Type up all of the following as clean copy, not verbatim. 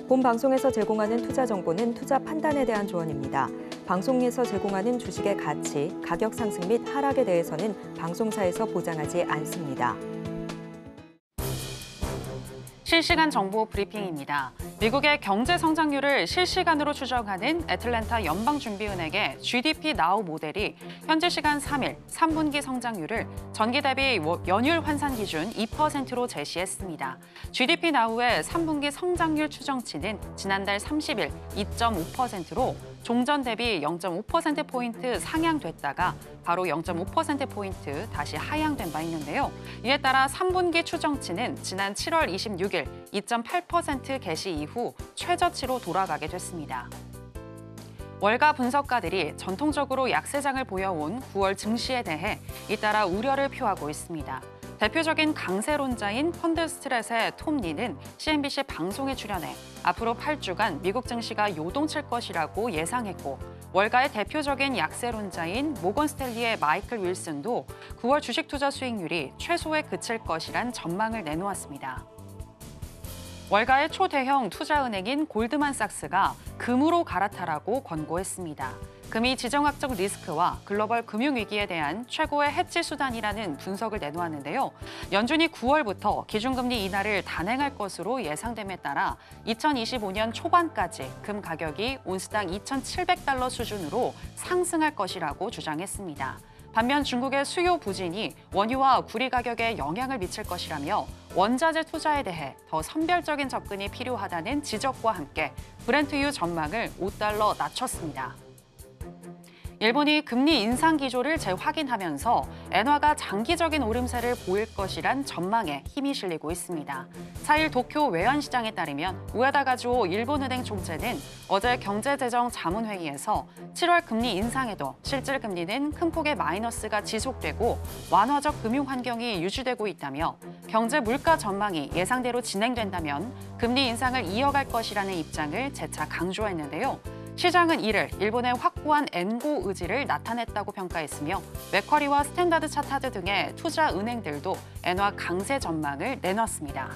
본 방송에서 제공하는 투자 정보는 투자 판단에 대한 조언입니다. 방송에서 제공하는 주식의 가치, 가격 상승 및 하락에 대해서는 방송사에서 보장하지 않습니다. 실시간 정보 브리핑입니다. 미국의 경제 성장률을 실시간으로 추정하는 애틀랜타 연방준비은행의 GDP Now 모델이 현지 시간 3일 3분기 성장률을 전기 대비 연율 환산 기준 2%로 제시했습니다. GDP Now의 3분기 성장률 추정치는 지난달 30일 2.5%로 종전 대비 0.5%포인트 상향됐다가 바로 0.5%포인트 다시 하향된 바 있는데요. 이에 따라 3분기 추정치는 지난 7월 26일 2.8% 개시 이후 최저치로 돌아가게 됐습니다. 월가 분석가들이 전통적으로 약세장을 보여온 9월 증시에 대해 잇따라 우려를 표하고 있습니다. 대표적인 강세론자인 펀드스트렛의 톰 리는 CNBC 방송에 출연해 앞으로 8주간 미국 증시가 요동칠 것이라고 예상했고, 월가의 대표적인 약세론자인 모건 스탠리의 마이클 윌슨도 9월 주식 투자 수익률이 최소에 그칠 것이란 전망을 내놓았습니다. 월가의 초대형 투자은행인 골드만삭스가 금으로 갈아타라고 권고했습니다. 금이 지정학적 리스크와 글로벌 금융위기에 대한 최고의 해지 수단이라는 분석을 내놓았는데요. 연준이 9월부터 기준금리 인하를 단행할 것으로 예상됨에 따라 2025년 초반까지 금 가격이 온스당 $2,700 수준으로 상승할 것이라고 주장했습니다. 반면 중국의 수요 부진이 원유와 구리 가격에 영향을 미칠 것이라며 원자재 투자에 대해 더 선별적인 접근이 필요하다는 지적과 함께 브렌트유 전망을 $5 낮췄습니다. 일본이 금리 인상 기조를 재확인하면서 엔화가 장기적인 오름세를 보일 것이란 전망에 힘이 실리고 있습니다. 4일 도쿄 외환시장에 따르면 우에다 가즈오 일본은행 총재는 어제 경제재정자문회의에서 7월 금리 인상에도 실질 금리는 큰 폭의 마이너스가 지속되고 완화적 금융 환경이 유지되고 있다며 경제 물가 전망이 예상대로 진행된다면 금리 인상을 이어갈 것이라는 입장을 재차 강조했는데요. 시장은 이를 일본의 확고한 엔고 의지를 나타냈다고 평가했으며 맥쿼리와 스탠다드 차타드 등의 투자 은행들도 엔화 강세 전망을 내놨습니다.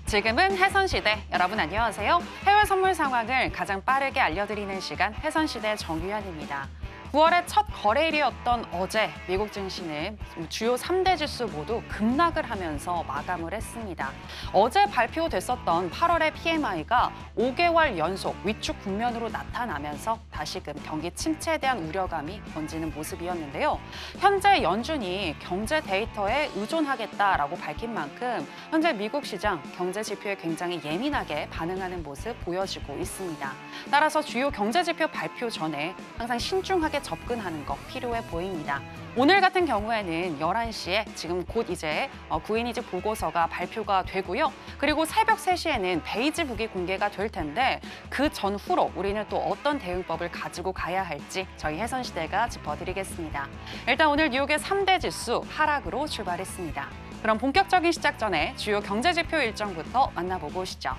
지금은 해선시대, 여러분 안녕하세요. 해외 선물 상황을 가장 빠르게 알려드리는 시간 해선시대 정유현입니다. 9월의 첫 거래일이었던 어제 미국 증시는 주요 3대 지수 모두 급락을 하면서 마감을 했습니다. 어제 발표됐었던 8월의 PMI가 5개월 연속 위축 국면으로 나타나면서 다시금 경기 침체에 대한 우려감이 번지는 모습이었는데요. 현재 연준이 경제 데이터에 의존하겠다라고 밝힌 만큼 현재 미국 시장 경제 지표에 굉장히 예민하게 반응하는 모습 보여지고 있습니다. 따라서 주요 경제 지표 발표 전에 항상 신중하게 접근하는 거 필요해 보입니다. 오늘 같은 경우에는 11시에 지금 곧 이제 구인이직 보고서가 발표가 되고요. 그리고 새벽 3시에는 베이지북이 공개가 될 텐데 그 전후로 우리는 또 어떤 대응법을 가지고 가야 할지 저희 해선시대가 짚어드리겠습니다. 일단 오늘 뉴욕의 3대 지수 하락으로 출발했습니다. 그럼 본격적인 시작 전에 주요 경제지표 일정부터 만나보고 오시죠.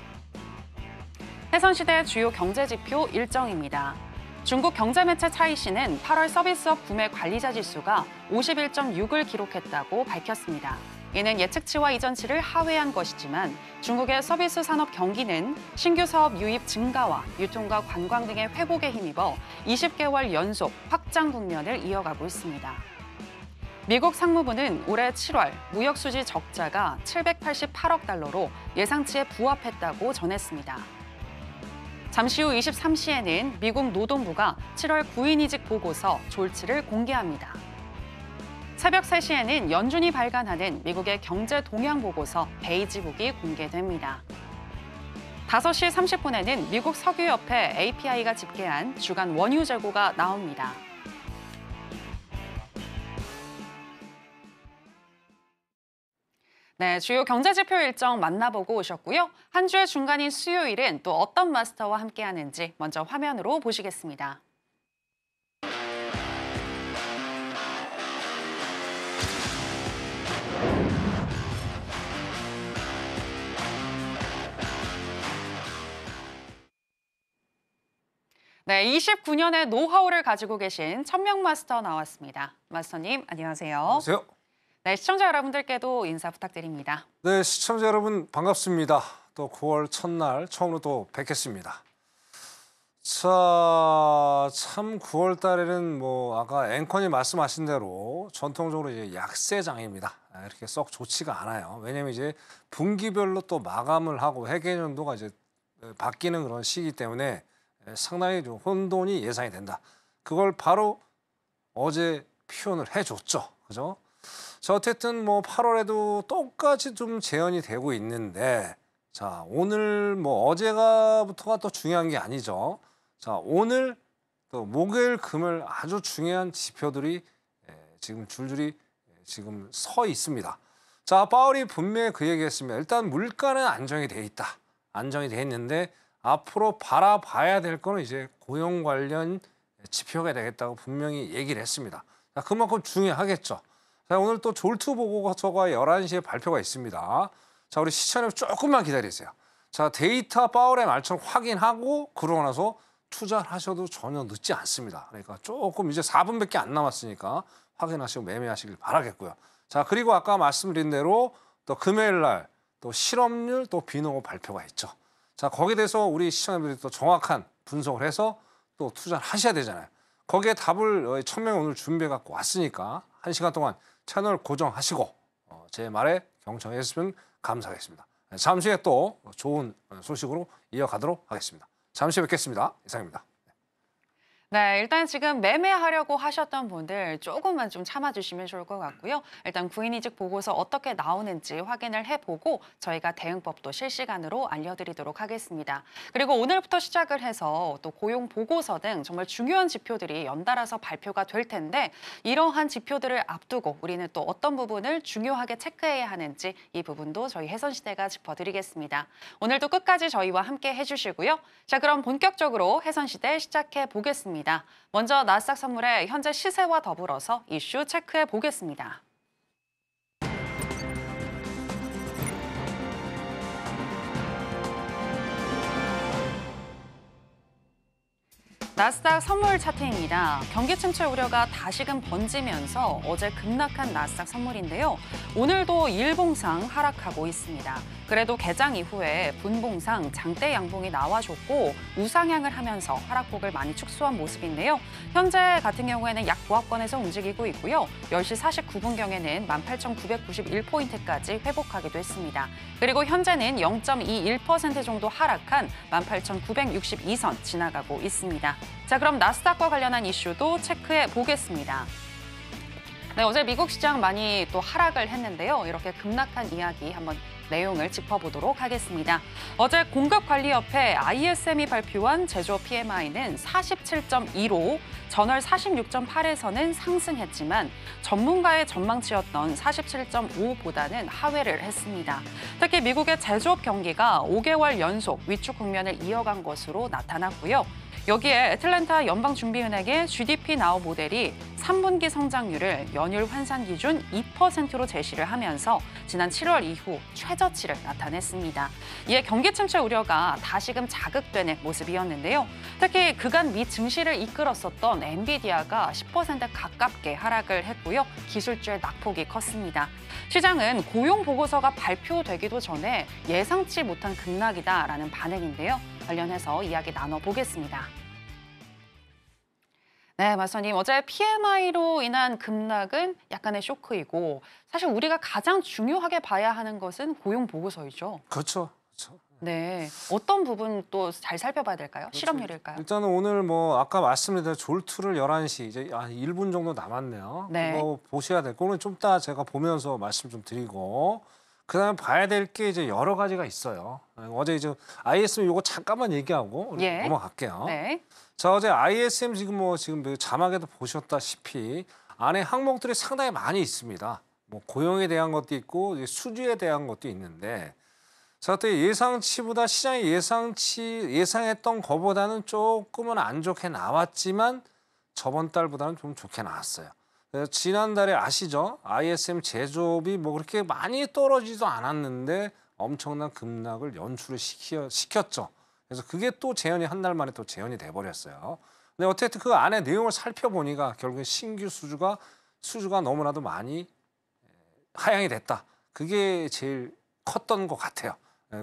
해선시대 주요 경제지표 일정입니다. 중국 경제매체 차이시는 8월 서비스업 구매 관리자 지수가 51.6을 기록했다고 밝혔습니다. 이는 예측치와 이전치를 하회한 것이지만 중국의 서비스 산업 경기는 신규 사업 유입 증가와 유통과 관광 등의 회복에 힘입어 20개월 연속 확장 국면을 이어가고 있습니다. 미국 상무부는 올해 7월 무역 수지 적자가 788억 달러로 예상치에 부합했다고 전했습니다. 잠시 후 23시에는 미국 노동부가 7월 구인이직 보고서 졸지를 공개합니다. 새벽 3시에는 연준이 발간하는 미국의 경제 동향 보고서 베이지북이 공개됩니다. 5시 30분에는 미국 석유협회 API가 집계한 주간 원유 재고가 나옵니다. 네, 주요 경제지표 일정 만나보고 오셨고요. 한 주의 중간인 수요일은 또 어떤 마스터와 함께하는지 먼저 화면으로 보시겠습니다. 네, 29년의 노하우를 가지고 계신 천명 마스터 나왔습니다. 마스터님, 안녕하세요. 안녕하세요. 네, 시청자 여러분들께도 인사 부탁드립니다. 네, 시청자 여러분 반갑습니다. 또 9월 첫날 처음으로 또 뵙겠습니다. 자, 참 9월 달에는 뭐 아까 앵커님 말씀하신 대로 전통적으로 이제 약세장입니다. 이렇게 썩 좋지가 않아요. 왜냐면 이제 분기별로 또 마감을 하고 회계연도가 이제 바뀌는 그런 시기 때문에 상당히 좀 혼돈이 예상이 된다. 그걸 바로 어제 표현을 해줬죠. 그죠? 자, 어쨌든 뭐 8월에도 똑같이 좀 재현이 되고 있는데, 자, 오늘 뭐 어제가부터가 또 중요한 게 아니죠. 자, 오늘 또 목요일, 금요일 아주 중요한 지표들이 지금 줄줄이 지금 서 있습니다. 자, 파월이 분명히 그 얘기했습니다. 일단 물가는 안정이 돼 있다. 안정이 돼 있는데 앞으로 바라봐야 될 거는 이제 고용 관련 지표가 되겠다고 분명히 얘기를 했습니다. 자, 그만큼 중요하겠죠. 자, 오늘 또 졸투 보고서가 11시에 발표가 있습니다. 자, 우리 시청자 조금만 기다리세요. 자, 데이터 파월의 말처럼 확인하고 그러고 나서 투자를 하셔도 전혀 늦지 않습니다. 그러니까 조금 이제 4분밖에 안 남았으니까 확인하시고 매매하시길 바라겠고요. 자, 그리고 아까 말씀드린 대로 또 금요일 날 또 실업률 또 비농업 발표가 있죠. 자, 거기에 대해서 우리 시청자분들이 또 정확한 분석을 해서 또 투자를 하셔야 되잖아요. 거기에 답을 천명 오늘 준비해 갖고 왔으니까 1시간 동안 채널 고정하시고 제 말에 경청해 주시면 감사하겠습니다. 잠시 후에 또 좋은 소식으로 이어가도록 하겠습니다. 잠시 후에 뵙겠습니다. 이상입니다. 네, 일단 지금 매매하려고 하셨던 분들 조금만 좀 참아주시면 좋을 것 같고요. 일단 구인이직 보고서 어떻게 나오는지 확인을 해보고 저희가 대응법도 실시간으로 알려드리도록 하겠습니다. 그리고 오늘부터 시작을 해서 또 고용 보고서 등 정말 중요한 지표들이 연달아서 발표가 될 텐데 이러한 지표들을 앞두고 우리는 또 어떤 부분을 중요하게 체크해야 하는지 이 부분도 저희 해선시대가 짚어드리겠습니다. 오늘도 끝까지 저희와 함께 해주시고요. 자, 그럼 본격적으로 해선시대 시작해 보겠습니다. 먼저 나스닥 선물의 현재 시세와 더불어서 이슈 체크해 보겠습니다. 나스닥 선물 차트입니다. 경기 침체 우려가 다시금 번지면서 어제 급락한 나스닥 선물인데요. 오늘도 일봉상 하락하고 있습니다. 그래도 개장 이후에 분봉상 장대 양봉이 나와줬고 우상향을 하면서 하락폭을 많이 축소한 모습인데요. 현재 같은 경우에는 약 보합권에서 움직이고 있고요. 10시 49분경에는 18,991포인트까지 회복하기도 했습니다. 그리고 현재는 0.21% 정도 하락한 18,962선 지나가고 있습니다. 자, 그럼 나스닥과 관련한 이슈도 체크해 보겠습니다. 네, 어제 미국 시장 많이 또 하락을 했는데요. 이렇게 급락한 이야기 한번 내용을 짚어보도록 하겠습니다. 어제 공급관리협회 ISM이 발표한 제조업 PMI는 47.2로 전월 46.8에서는 상승했지만 전문가의 전망치였던 47.5보다는 하회를 했습니다. 특히 미국의 제조업 경기가 5개월 연속 위축 국면을 이어간 것으로 나타났고요. 여기에 애틀랜타 연방준비은행의 GDP 나우 모델이 3분기 성장률을 연율 환산 기준 2%로 제시를 하면서 지난 7월 이후 최저치를 나타냈습니다. 이에 경기 침체 우려가 다시금 자극되는 모습이었는데요. 특히 그간 미 증시를 이끌었었던 엔비디아가 10% 가깝게 하락을 했고요. 기술주의 낙폭이 컸습니다. 시장은 고용 보고서가 발표되기도 전에 예상치 못한 급락이다라는 반응인데요. 관련해서 이야기 나눠보겠습니다. 네, 마스터님. 어제 PMI로 인한 급락은 약간의 쇼크이고 사실 우리가 가장 중요하게 봐야 하는 것은 고용 보고서이죠. 그렇죠. 그렇죠. 네, 어떤 부분 또 잘 살펴봐야 될까요? 그렇죠. 실업률일까요? 일단은 오늘 뭐 아까 말씀드린 대로 졸투를 11시 이제 한 1분 정도 남았네요. 네. 그거 보셔야 될 거는 좀 이따 제가 보면서 말씀 좀 드리고 그다음에 봐야 될 게 이제 여러 가지가 있어요. 어제 이제 ISM 요거 잠깐만 얘기하고 우리 예. 넘어갈게요. 네. 자, 어제 ISM 지금 그 자막에도 보셨다시피 안에 항목들이 상당히 많이 있습니다. 뭐 고용에 대한 것도 있고 수주에 대한 것도 있는데 자, 또 예상치보다 시장이 예상했던 것보다는 조금은 안 좋게 나왔지만 저번 달보다는 좀 좋게 나왔어요. 그래서 지난달에 아시죠? ISM 제조업이 뭐 그렇게 많이 떨어지지도 않았는데 엄청난 급락을 연출을 시켰죠. 그래서 그게 또 재현이 한 달 만에 또 재현이 돼버렸어요. 근데 어쨌든 그 안에 내용을 살펴보니까 결국에 신규 수주가 너무나도 많이 하향이 됐다. 그게 제일 컸던 것 같아요.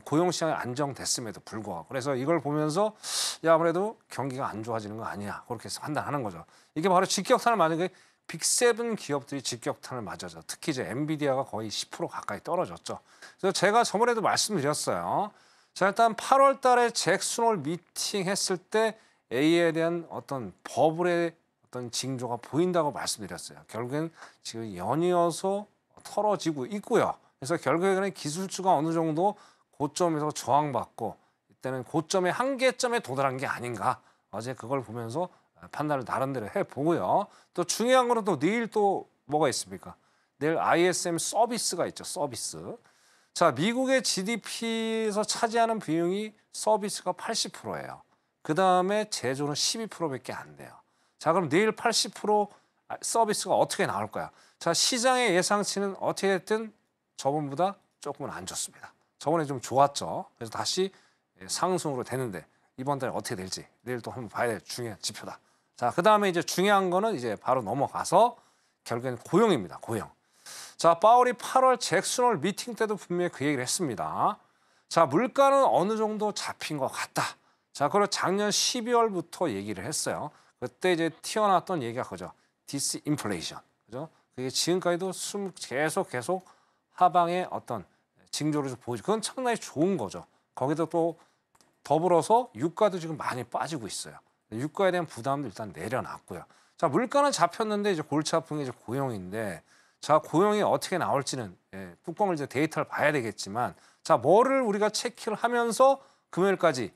고용시장이 안정됐음에도 불구하고. 그래서 이걸 보면서 야, 아무래도 경기가 안 좋아지는 거 아니냐. 그렇게 판단하는 거죠. 이게 바로 직격탄을 맞은 게 빅7 기업들이 직격탄을 맞아서 특히 이제 엔비디아가 거의 10% 가까이 떨어졌죠. 그래서 제가 저번에도 말씀드렸어요. 자, 일단 8월 달에 잭슨홀 미팅 했을 때 A에 대한 어떤 버블의 어떤 징조가 보인다고 말씀드렸어요. 결국엔 지금 연이어서 털어지고 있고요. 그래서 결국에는 기술주가 어느 정도 고점에서 저항받고 이때는 고점의 한계점에 도달한 게 아닌가. 어제 그걸 보면서 판단을 나름대로 해보고요. 또 중요한 거는 또 내일 또 뭐가 있습니까? 내일 ISM 서비스가 있죠. 서비스. 자, 미국의 GDP에서 차지하는 비용이 서비스가 80%예요. 그다음에 제조는 12%밖에 안 돼요. 자, 그럼 내일 80% 서비스가 어떻게 나올 거야? 자, 시장의 예상치는 어떻게 됐든 저번보다 조금은 안 좋습니다. 저번에 좀 좋았죠. 그래서 다시 상승으로 되는데 이번 달에 어떻게 될지 내일 또 한번 봐야 될 중요한 지표다. 자, 그다음에 이제 중요한 거는 이제 바로 넘어가서 결국에는 고용입니다. 고용. 자, 파월이 8월 잭슨홀 미팅 때도 분명히 그 얘기를 했습니다. 자, 물가는 어느 정도 잡힌 것 같다. 자, 그리고 작년 12월부터 얘기를 했어요. 그때 이제 튀어나왔던 얘기가 그죠. 디스인플레이션. 그죠? 그게 지금까지도 계속 하방의 어떤 징조를 좀 보여주고 그건 상당히 좋은 거죠. 거기다 또 더불어서 유가도 지금 많이 빠지고 있어요. 유가에 대한 부담도 일단 내려놨고요. 자, 물가는 잡혔는데 이제 골치 아픈 게 이제 고용인데 자, 고용이 어떻게 나올지는 뚜껑을 이제 데이터를 봐야 되겠지만 자, 뭐를 우리가 체크를 하면서 금요일까지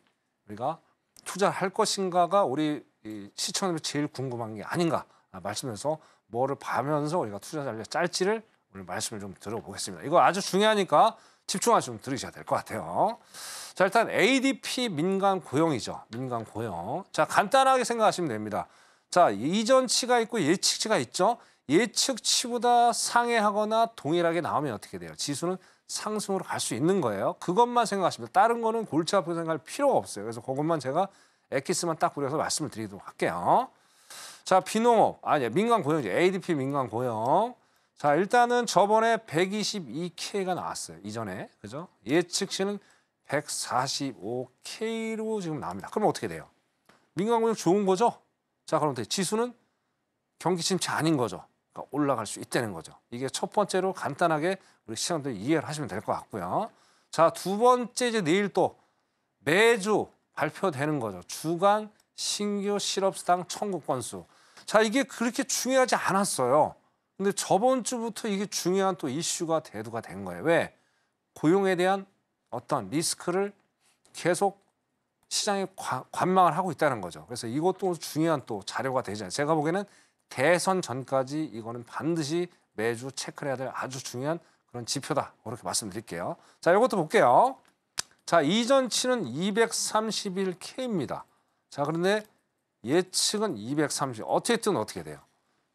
우리가 투자를 할 것인가가 우리 시청자들 제일 궁금한 게 아닌가 말씀해서 뭐를 봐면서 우리가 투자 전략 짤지를 오늘 말씀을 좀 들어보겠습니다. 이거 아주 중요하니까 집중해서 좀 들으셔야 될 것 같아요. 자, 일단 ADP 민간 고용이죠. 민간 고용. 자, 간단하게 생각하시면 됩니다. 자, 이전치가 있고 예측치가 있죠. 예측치보다 상회하거나 동일하게 나오면 어떻게 돼요? 지수는 상승으로 갈 수 있는 거예요. 그것만 생각하시면 다른 거는 골치 아프게 생각할 필요가 없어요. 그래서 그것만 제가 엑기스만 딱 뿌려서 말씀을 드리도록 할게요. 자, 비농업, 민간 고용이죠. ADP 민간 고용. 자, 일단은 저번에 122K가 나왔어요. 이전에. 그죠? 예측치는 145K로 지금 나옵니다. 그러면 어떻게 돼요? 민간 고용 좋은 거죠? 자, 그럼 지수는 경기 침체 아닌 거죠. 그러니까 올라갈 수 있다는 거죠. 이게 첫 번째로 간단하게 우리 시청자들 이해를 하시면 될 것 같고요. 자, 두 번째 이제 내일 또 매주 발표되는 거죠. 주간 신규 실업수당 청구 건수. 자, 이게 그렇게 중요하지 않았어요. 근데 저번 주부터 이게 중요한 또 이슈가 대두가 된 거예요. 왜? 고용에 대한 어떤 리스크를 계속 시장에 관망을 하고 있다는 거죠. 그래서 이것도 중요한 또 자료가 되잖아요. 제가 보기에는 대선 전까지 이거는 반드시 매주 체크를 해야 될 아주 중요한 그런 지표다. 그렇게 말씀드릴게요. 자, 이것도 볼게요. 자, 이전치는 231K입니다. 자, 그런데 예측은 230. 어쨌든 어떻게 돼요?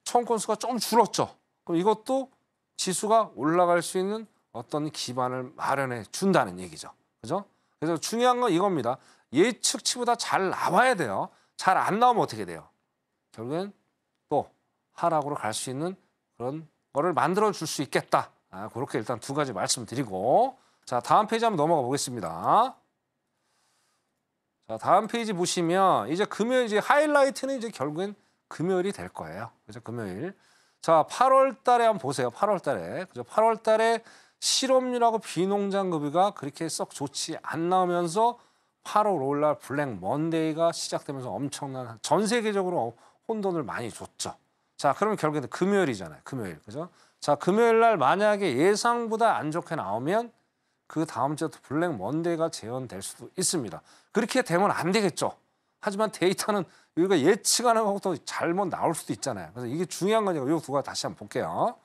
청구 건수가 좀 줄었죠. 그럼 이것도 지수가 올라갈 수 있는 어떤 기반을 마련해 준다는 얘기죠. 그죠? 그래서 중요한 건 이겁니다. 예측치보다 잘 나와야 돼요. 잘 안 나오면 어떻게 돼요? 결국엔 또 하락으로 갈 수 있는 그런 거를 만들어 줄 수 있겠다. 그렇게 일단 두 가지 말씀드리고 자, 다음 페이지 한번 넘어가 보겠습니다. 자, 다음 페이지 보시면 이제 금요일 이제 하이라이트는 이제 결국엔 금요일이 될 거예요. 그죠? 금요일. 자, 8월 달에 한번 보세요. 8월 달에. 그죠? 8월 달에 실업률하고 비농장 급여가 그렇게 썩 좋지 안 나오면서 8월 5일 날 블랙 먼데이가 시작되면서 엄청난 전 세계적으로 혼돈을 많이 줬죠. 자, 그러면 결국에는 금요일이잖아요. 금요일. 그죠? 자, 금요일 날 만약에 예상보다 안 좋게 나오면 그 다음 주에 블랙 먼데이가 재현될 수도 있습니다. 그렇게 되면 안 되겠죠. 하지만 데이터는 우리가 예측하는 것도 잘못 나올 수도 있잖아요. 그래서 이게 중요한 거니까 이 두 가지 다시 한번 볼게요.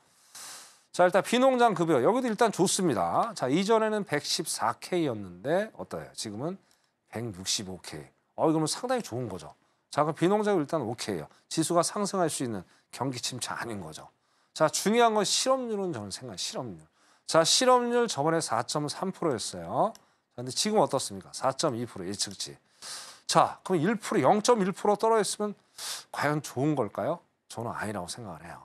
자, 일단 비농장 급여 여기도 일단 좋습니다. 자, 이전에는 114K였는데 어떠해요? 지금은 165K. 이거는 상당히 좋은 거죠. 자, 그럼 비농장은 일단 오케이예요. 지수가 상승할 수 있는 경기 침체 아닌 거죠. 자, 중요한 건 실업률은 저는 실업률. 자, 실업률 저번에 4.3%였어요. 근데 지금 어떻습니까? 4.2% 예측치. 자, 그럼 1%, 0.1% 떨어졌으면 과연 좋은 걸까요? 저는 아니라고 생각을 해요.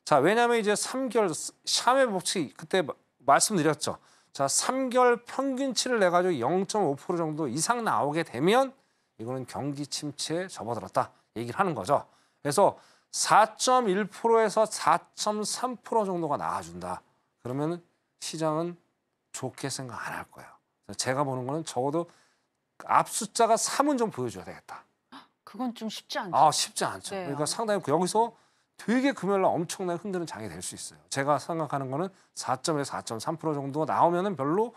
자, 왜냐하면 이제 3개월 샤메 법칙 그때 말씀드렸죠. 자, 3개월 평균치를 내가지고 0.5% 정도 이상 나오게 되면 이거는 경기 침체에 접어들었다 얘기를 하는 거죠. 그래서 4.1%에서 4.3% 정도가 나와준다. 그러면 시장은 좋게 생각 안 할 거예요. 제가 보는 거는 적어도 앞 숫자가 3은 좀 보여줘야 되겠다. 그건 좀 쉽지 않죠. 아, 쉽지 않죠. 네. 그러니까 상당히 여기서 되게 금요일 날 엄청나게 흔드는 장이 될 수 있어요. 제가 생각하는 거는 4.에서 4.3% 정도가 나오면은 별로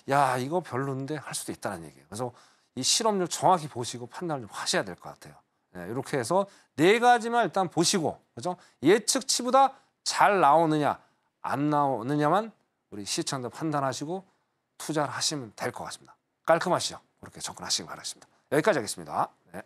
야, 이거 별론데 할 수도 있다는 얘기예요. 그래서 이 실업률 정확히 보시고 판단을 좀 하셔야 될 것 같아요. 네, 이렇게 해서 네 가지만 일단 보시고, 그죠? 예측치보다 잘 나오느냐, 안 나오느냐만 우리 시청자 판단하시고 투자를 하시면 될 것 같습니다. 깔끔하시죠? 그렇게 접근하시기 바라겠습니다. 여기까지 하겠습니다. 네.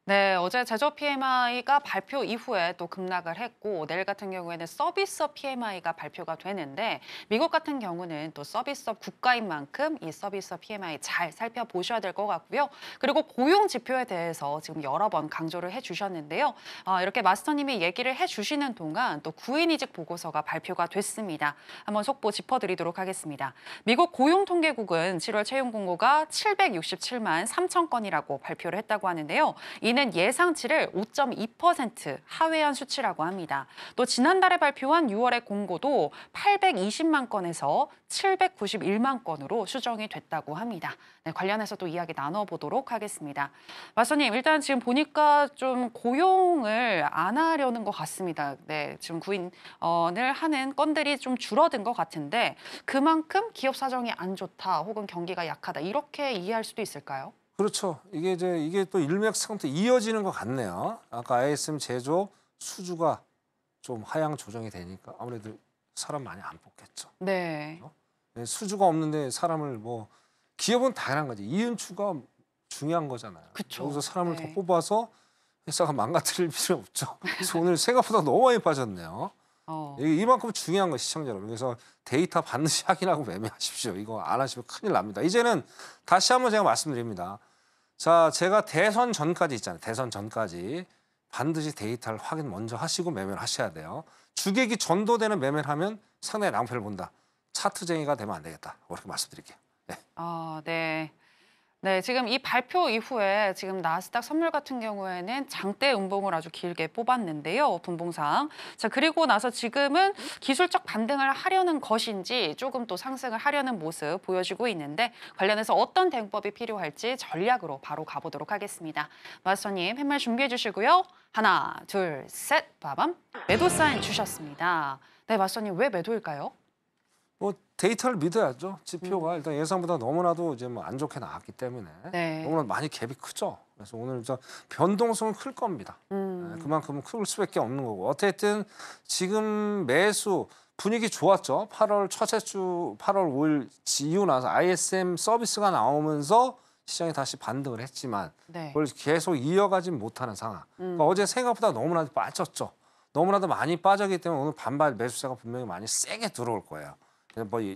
네, 어제 제조 PMI가 발표 이후에 또 급락을 했고 내일 같은 경우에는 서비스업 PMI가 발표가 되는데 미국 같은 경우는 또 서비스업 국가인 만큼 이 서비스업 PMI 잘 살펴보셔야 될 것 같고요. 그리고 고용 지표에 대해서 지금 여러 번 강조를 해주셨는데요. 이렇게 마스터님이 얘기를 해주시는 동안 또 구인이직 보고서가 발표가 됐습니다. 한번 속보 짚어드리도록 하겠습니다. 미국 고용통계국은 7월 채용 공고가 767만 3천 건이라고 발표를 했다고 하는데요. 이는 예상치를 5.2% 하회한 수치라고 합니다. 또 지난달에 발표한 6월의 공고도 820만 건에서 791만 건으로 수정이 됐다고 합니다. 네, 관련해서 또 이야기 나눠보도록 하겠습니다. 마스터님, 일단 지금 보니까 좀 고용을 안 하려는 것 같습니다. 네, 지금 구인을 하는 건들이 좀 줄어든 것 같은데 그만큼 기업 사정이 안 좋다 혹은 경기가 약하다 이렇게 이해할 수도 있을까요? 그렇죠. 이게 또 일맥상통 이어지는 것 같네요. 아까 ISM 제조 수주가 좀 하향 조정이 되니까 아무래도 사람 많이 안 뽑겠죠. 네. 수주가 없는데 사람을 기업은 당연한 거지. 이윤추가 중요한 거잖아요. 그쵸. 여기서 사람을 네. 더 뽑아서 회사가 망가뜨릴 필요 없죠. 그래서 오늘 생각보다 너무 많이 빠졌네요. 이만큼 중요한 거 시청자 여러분. 그래서 데이터 반드시 확인하고 매매하십시오. 이거 안 하시면 큰일 납니다. 이제는 다시 한번 제가 말씀드립니다. 자, 제가 대선 전까지 있잖아요. 대선 전까지 반드시 데이터를 확인 먼저 하시고 매매를 하셔야 돼요. 주객이 전도되는 매매를 하면 상당히 낭패를 본다. 차트쟁이가 되면 안 되겠다. 그렇게 말씀드릴게요. 네. 네. 네, 지금 이 발표 이후에 지금 나스닥 선물 같은 경우에는 장대 음봉을 아주 길게 뽑았는데요, 분봉상. 자, 그리고 나서 지금은 기술적 반등을 하려는 것인지 조금 또 상승을 하려는 모습 보여주고 있는데 관련해서 어떤 대응법이 필요할지 전략으로 바로 가보도록 하겠습니다. 마스터님, 팻말 준비해 주시고요. 하나, 둘, 셋, 빠밤. 매도 사인 주셨습니다. 네, 마스터님, 왜 매도일까요? 데이터를 믿어야죠. 지표가 일단 예상보다 너무나도 이제 안 좋게 나왔기 때문에 네. 너무나 많이 갭이 크죠. 그래서 오늘 변동성은 클 겁니다. 그만큼 클 수밖에 없는 거고. 어쨌든 지금 매수 분위기 좋았죠. 8월 첫째 주 8월 5일 이후 나서 ISM 서비스가 나오면서 시장이 다시 반등을 했지만 네. 그걸 계속 이어가지 못하는 상황. 그러니까 어제 생각보다 너무나도 빠졌죠. 너무나도 많이 빠졌기 때문에 오늘 반발 매수세가 분명히 많이 세게 들어올 거예요.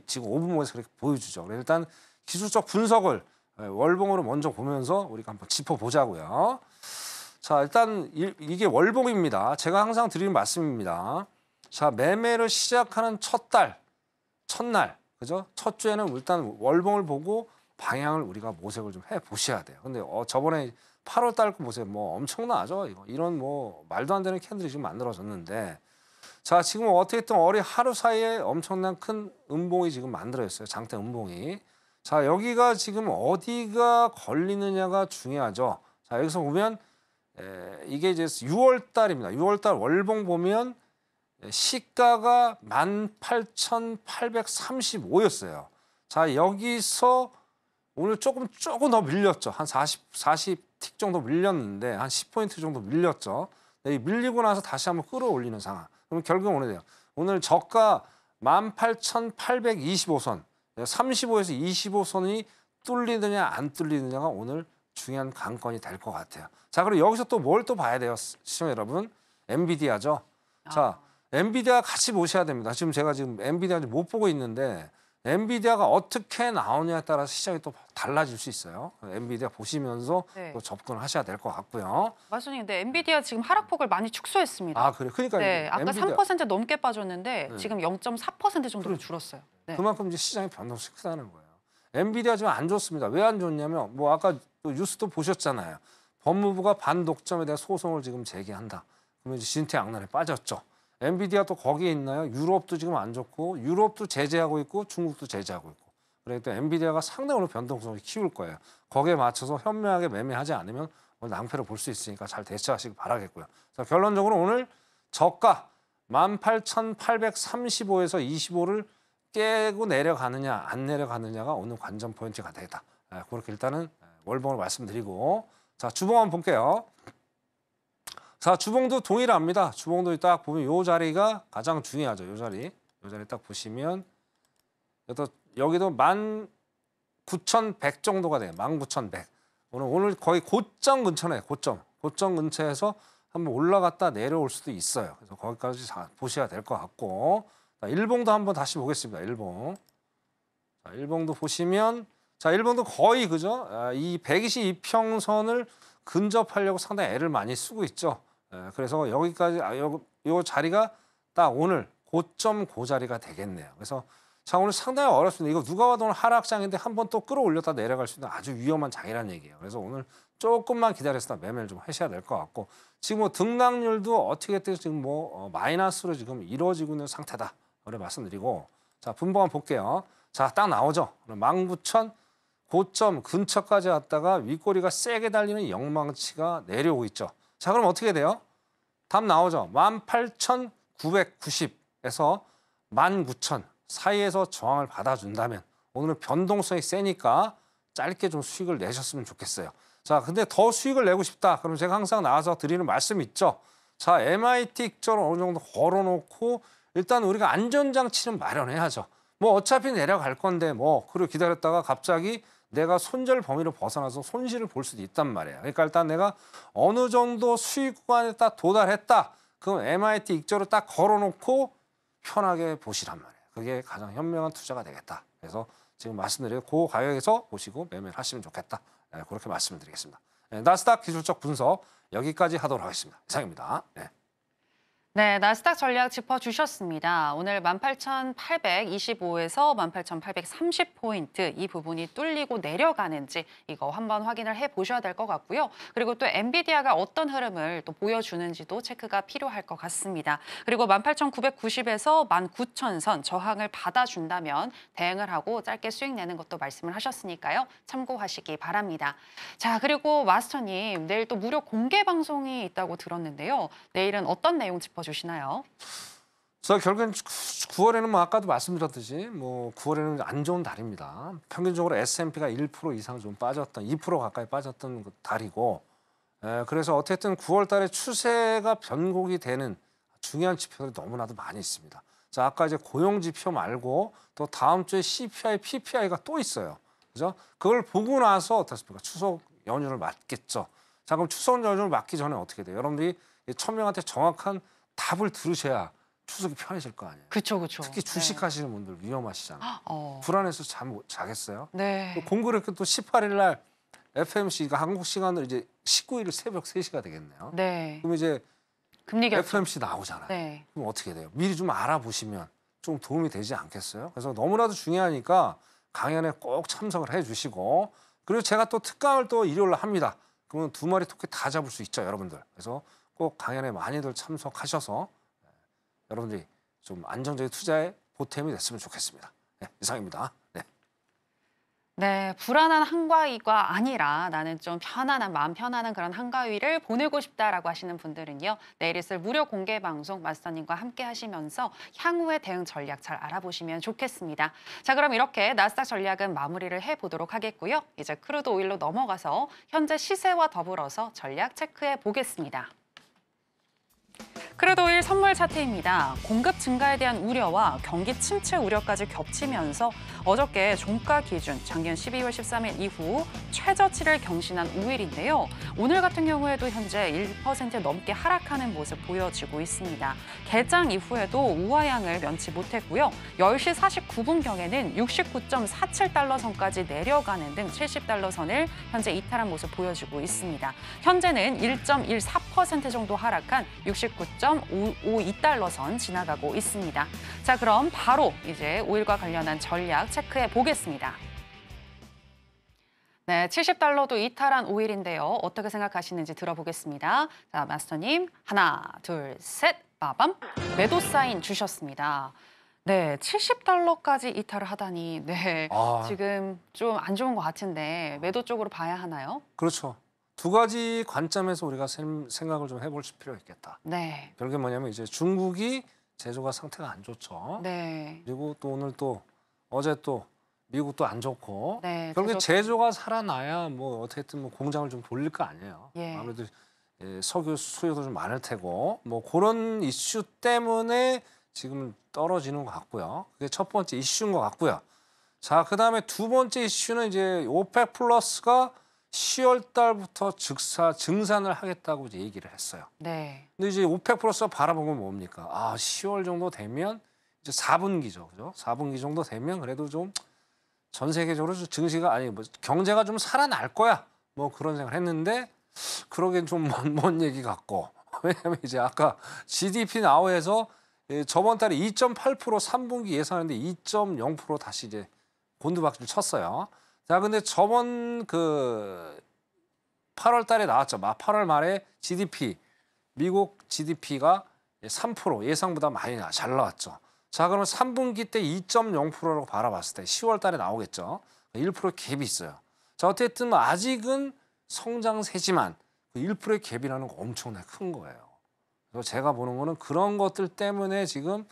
지금 5분 모에서 그렇게 보여주죠. 그래서 일단 기술적 분석을 월봉으로 먼저 보면서 우리가 한번 짚어보자고요. 자, 일단 이게 월봉입니다. 제가 항상 드리는 말씀입니다. 자, 매매를 시작하는 첫날, 그죠? 첫 주에는 일단 월봉을 보고 방향을 우리가 모색을 좀 해보셔야 돼요. 근데 저번에 8월 달 거 보세요. 엄청나죠? 이런 말도 안 되는 캔들이 지금 만들어졌는데 자, 지금 어떻게든 하루 사이에 엄청난 큰 음봉이 지금 만들어졌어요. 장대 음봉이. 자, 여기가 지금 어디가 걸리느냐가 중요하죠. 자, 여기서 보면 이게 이제 6월 달입니다. 6월 달 월봉 보면 시가가 18,835였어요. 자, 여기서 오늘 조금 더 밀렸죠. 한 40틱 정도 밀렸는데 한 10포인트 정도 밀렸죠. 네, 밀리고 나서 다시 한번 끌어올리는 상황. 그럼 결국은 오늘 저가 18,825선, 35에서 25선이 뚫리느냐 안 뚫리느냐가 오늘 중요한 관건이 될 것 같아요. 자, 그리고 여기서 또 뭘 또 봐야 돼요, 시청자 여러분? 엔비디아죠. 자, 엔비디아 같이 보셔야 됩니다. 지금 제가 엔비디아 못 보고 있는데 엔비디아가 어떻게 나오냐에 따라서 시장이 또 달라질 수 있어요. 엔비디아 보시면서 네. 또 접근을 하셔야 될 것 같고요. 마수님, 근데 엔비디아 지금 하락폭을 많이 축소했습니다. 아, 그래. 그러니까 네, 아까 엔비디아 3% 넘게 빠졌는데 네. 지금 0.4% 정도로 줄었어요. 네. 그만큼 이제 시장이 변동성이 크다는 거예요. 엔비디아 지금 안 좋습니다. 왜 안 좋냐면 뭐 아까 또 뉴스도 보셨잖아요. 법무부가 반독점에 대한 소송을 지금 제기한다. 그러면 이제 진퇴양난에 빠졌죠. 엔비디아도 거기에 있나요? 유럽도 지금 안 좋고 유럽도 제재하고 있고 중국도 제재하고 있고. 그러니까 엔비디아가 상당히 변동성을 키울 거예요. 거기에 맞춰서 현명하게 매매하지 않으면 오늘 낭패를 볼 수 있으니까 잘 대처하시기 바라겠고요. 자, 결론적으로 오늘 저가 18,835에서 25를 깨고 내려가느냐 안 내려가느냐가 오늘 관전 포인트가 되겠다. 그렇게 일단은 월봉을 말씀드리고, 자, 주봉 한번 볼게요. 자, 주봉도 동일합니다. 주봉도 딱 보면 요 자리가 가장 중요하죠. 요 자리 딱 보시면 여기도 19,100 정도가 돼요. 19,100. 오늘 거의 고점 근처네. 고점 근처에서 한번 올라갔다 내려올 수도 있어요. 그래서 거기까지 보셔야 될 것 같고, 자, 일봉도 한번 다시 보겠습니다. 일봉. 자, 일봉도 보시면, 자, 일봉도 거의 그죠? 이 122평선을 근접하려고 상당히 애를 많이 쓰고 있죠. 그래서 여기까지 요 자리가 딱 오늘 고점 그 자리가 되겠네요. 그래서 자, 오늘 상당히 어렵습니다. 이거 누가 봐도 오늘 하락장인데 한번 또 끌어올렸다 내려갈 수 있는 아주 위험한 장이라는 얘기예요. 그래서 오늘 조금만 기다렸다 매매를 좀 하셔야 될 것 같고, 지금 뭐 등락률도 어떻게 됐든 지금 뭐 마이너스로 지금 이루어지고 있는 상태다. 그래 말씀드리고, 자, 분봉 한번 볼게요. 자, 딱 나오죠. 19,000 고점 근처까지 왔다가 윗꼬리가 세게 달리는 영망치가 내려오고 있죠. 자, 그럼 어떻게 돼요? 답 나오죠. 18,990에서 19,000 사이에서 저항을 받아준다면 오늘은 변동성이 세니까 짧게 좀 수익을 내셨으면 좋겠어요. 자, 근데 더 수익을 내고 싶다. 그럼 제가 항상 나와서 드리는 말씀이 있죠. 자, MIT 익절을 어느 정도 걸어놓고 일단 우리가 안전장치는 마련해야죠. 뭐 어차피 내려갈 건데 뭐 그리고 기다렸다가 갑자기 내가 손절 범위를 벗어나서 손실을 볼 수도 있단 말이에요. 그러니까 일단 내가 어느 정도 수익 구간에 딱 도달했다. 그럼 MIT 익절을 딱 걸어놓고 편하게 보시란 말이에요. 그게 가장 현명한 투자가 되겠다. 그래서 지금 말씀드린 그 가격에서 보시고 매매를 하시면 좋겠다. 그렇게 말씀을 드리겠습니다. 나스닥 기술적 분석 여기까지 하도록 하겠습니다. 이상입니다. 네, 나스닥 전략 짚어주셨습니다. 오늘 18,825에서 18,830포인트 이 부분이 뚫리고 내려가는지 이거 한번 확인을 해보셔야 될 것 같고요. 그리고 또 엔비디아가 어떤 흐름을 또 보여주는지도 체크가 필요할 것 같습니다. 그리고 18,990에서 19,000선 저항을 받아준다면 대응을 하고 짧게 수익 내는 것도 말씀을 하셨으니까요. 참고하시기 바랍니다. 자, 그리고 마스터님, 내일 또 무료 공개 방송이 있다고 들었는데요. 내일은 어떤 내용 짚어주시나요? 그래서 결국엔 9월에는 뭐 아까도 말씀드렸듯이 뭐 9월에는 안 좋은 달입니다. 평균적으로 S&P가 1% 이상 좀 빠졌던 2% 가까이 빠졌던 달이고, 그래서 어쨌든 9월 달에 추세가 변곡이 되는 중요한 지표들이 너무나도 많이 있습니다. 자, 아까 이제 고용 지표 말고 또 다음 주에 CPI, PPI가 또 있어요. 그죠? 그걸 보고 나서 어떻습니까? 추석 연휴를 맞겠죠. 자, 그럼 추석 연휴를 맞기 전에 어떻게 돼요? 여러분들이 천명한테 정확한 답을 들으셔야 추석이 편해질 거 아니에요. 그렇죠. 특히 주식하시는 분들 위험하시잖아요. 어. 불안해서 잠 못 자겠어요. 네. 또 공교롭게 또 18일 날 FMC가 한국 시간으로 이제 19일 새벽 3시가 되겠네요. 네. 그럼 이제 금리 결정. FMC 나오잖아요. 네. 그럼 어떻게 돼요? 미리 좀 알아보시면 좀 도움이 되지 않겠어요? 그래서 너무나도 중요하니까 강연에 꼭 참석을 해주시고, 그리고 제가 또 특강을 또 일요일 날 합니다. 그러면 2마리 토끼 다 잡을 수 있죠, 여러분들. 그래서 꼭 강연에 많이들 참석하셔서 여러분들이 좀 안정적인 투자에 보탬이 됐으면 좋겠습니다. 이상입니다. 네, 불안한 한가위가 아니라 나는 좀 편안한, 마음 편안한 그런 한가위를 보내고 싶다라고 하시는 분들은요. 내일 있을 무료 공개 방송 마스터님과 함께 하시면서 향후의 대응 전략 잘 알아보시면 좋겠습니다. 자, 그럼 이렇게 나스닥 전략은 마무리를 해보도록 하겠고요. 이제 크루드 오일로 넘어가서 현재 시세와 더불어서 전략 체크해 보겠습니다. 크루드 오일 선물 차트입니다. 공급 증가에 대한 우려와 경기 침체 우려까지 겹치면서 어저께 종가 기준 작년 12월 13일 이후 최저치를 경신한 5일인데요. 오늘 같은 경우에도 현재 1% 넘게 하락하는 모습 보여지고 있습니다. 개장 이후에도 우하향을 면치 못했고요. 10시 49분경에는 69.47달러 선까지 내려가는 등 70달러 선을 현재 이탈한 모습 보여지고 있습니다. 현재는 1.14% 정도 하락한 69.52달러 선 지나가고 있습니다. 자, 그럼 바로 이제 오일과 관련한 전략 체크해 보겠습니다. 네, 70달러도 이탈한 오일인데요. 어떻게 생각하시는지 들어보겠습니다. 자, 마스터님, 하나, 둘, 셋, 빠밤. 매도 사인 주셨습니다. 네, 70달러까지 이탈을 하다니, 네, 지금 좀 안 좋은 것 같은데 매도 쪽으로 봐야 하나요? 그렇죠. 두 가지 관점에서 우리가 생각을 좀 해볼 필요가 있겠다. 네. 결국에 뭐냐면 이제 중국이 제조가 상태가 안 좋죠. 네. 그리고 또 오늘 또 어제 또 미국도 안 좋고. 네, 결국에 제조가 살아나야 뭐 어떻게든 뭐 공장을 좀 돌릴 거 아니에요. 예. 아무래도 석유 수요도 좀 많을 테고 뭐 그런 이슈 때문에 지금 떨어지는 것 같고요. 그게 첫 번째 이슈인 것 같고요. 자, 그다음에 두 번째 이슈는 이제 오펙 플러스가 10월 달부터 증산을 하겠다고 이제 얘기를 했어요. 네. 근데 이제 오펙 플러스가 바라본 건 뭡니까? 10월 정도 되면 이제 4분기죠. 그죠? 4분기 정도 되면 그래도 좀 전 세계적으로 증시가 아니 뭐 경제가 좀 살아날 거야. 뭐 그런 생각을 했는데 그러기엔 좀 먼 얘기 같고. 왜냐면 이제 아까 GDP 나오에서 저번 달에 2.8% 3분기 예상했는데 2.0% 다시 이제 곤두박질 쳤어요. 자, 근데 저번 그 8월 달에 나왔죠. 8월 말에 GDP, 미국 GDP가 3% 예상보다 많이 잘 나왔죠. 자, 그러면 3분기 때 2.0%라고 바라봤을 때 10월 달에 나오겠죠. 1% 갭이 있어요. 자, 어쨌든 뭐 아직은 성장세지만 1%의 갭이라는 거 엄청나게 큰 거예요. 그래서 제가 보는 거는 그런 것들 때문에 지금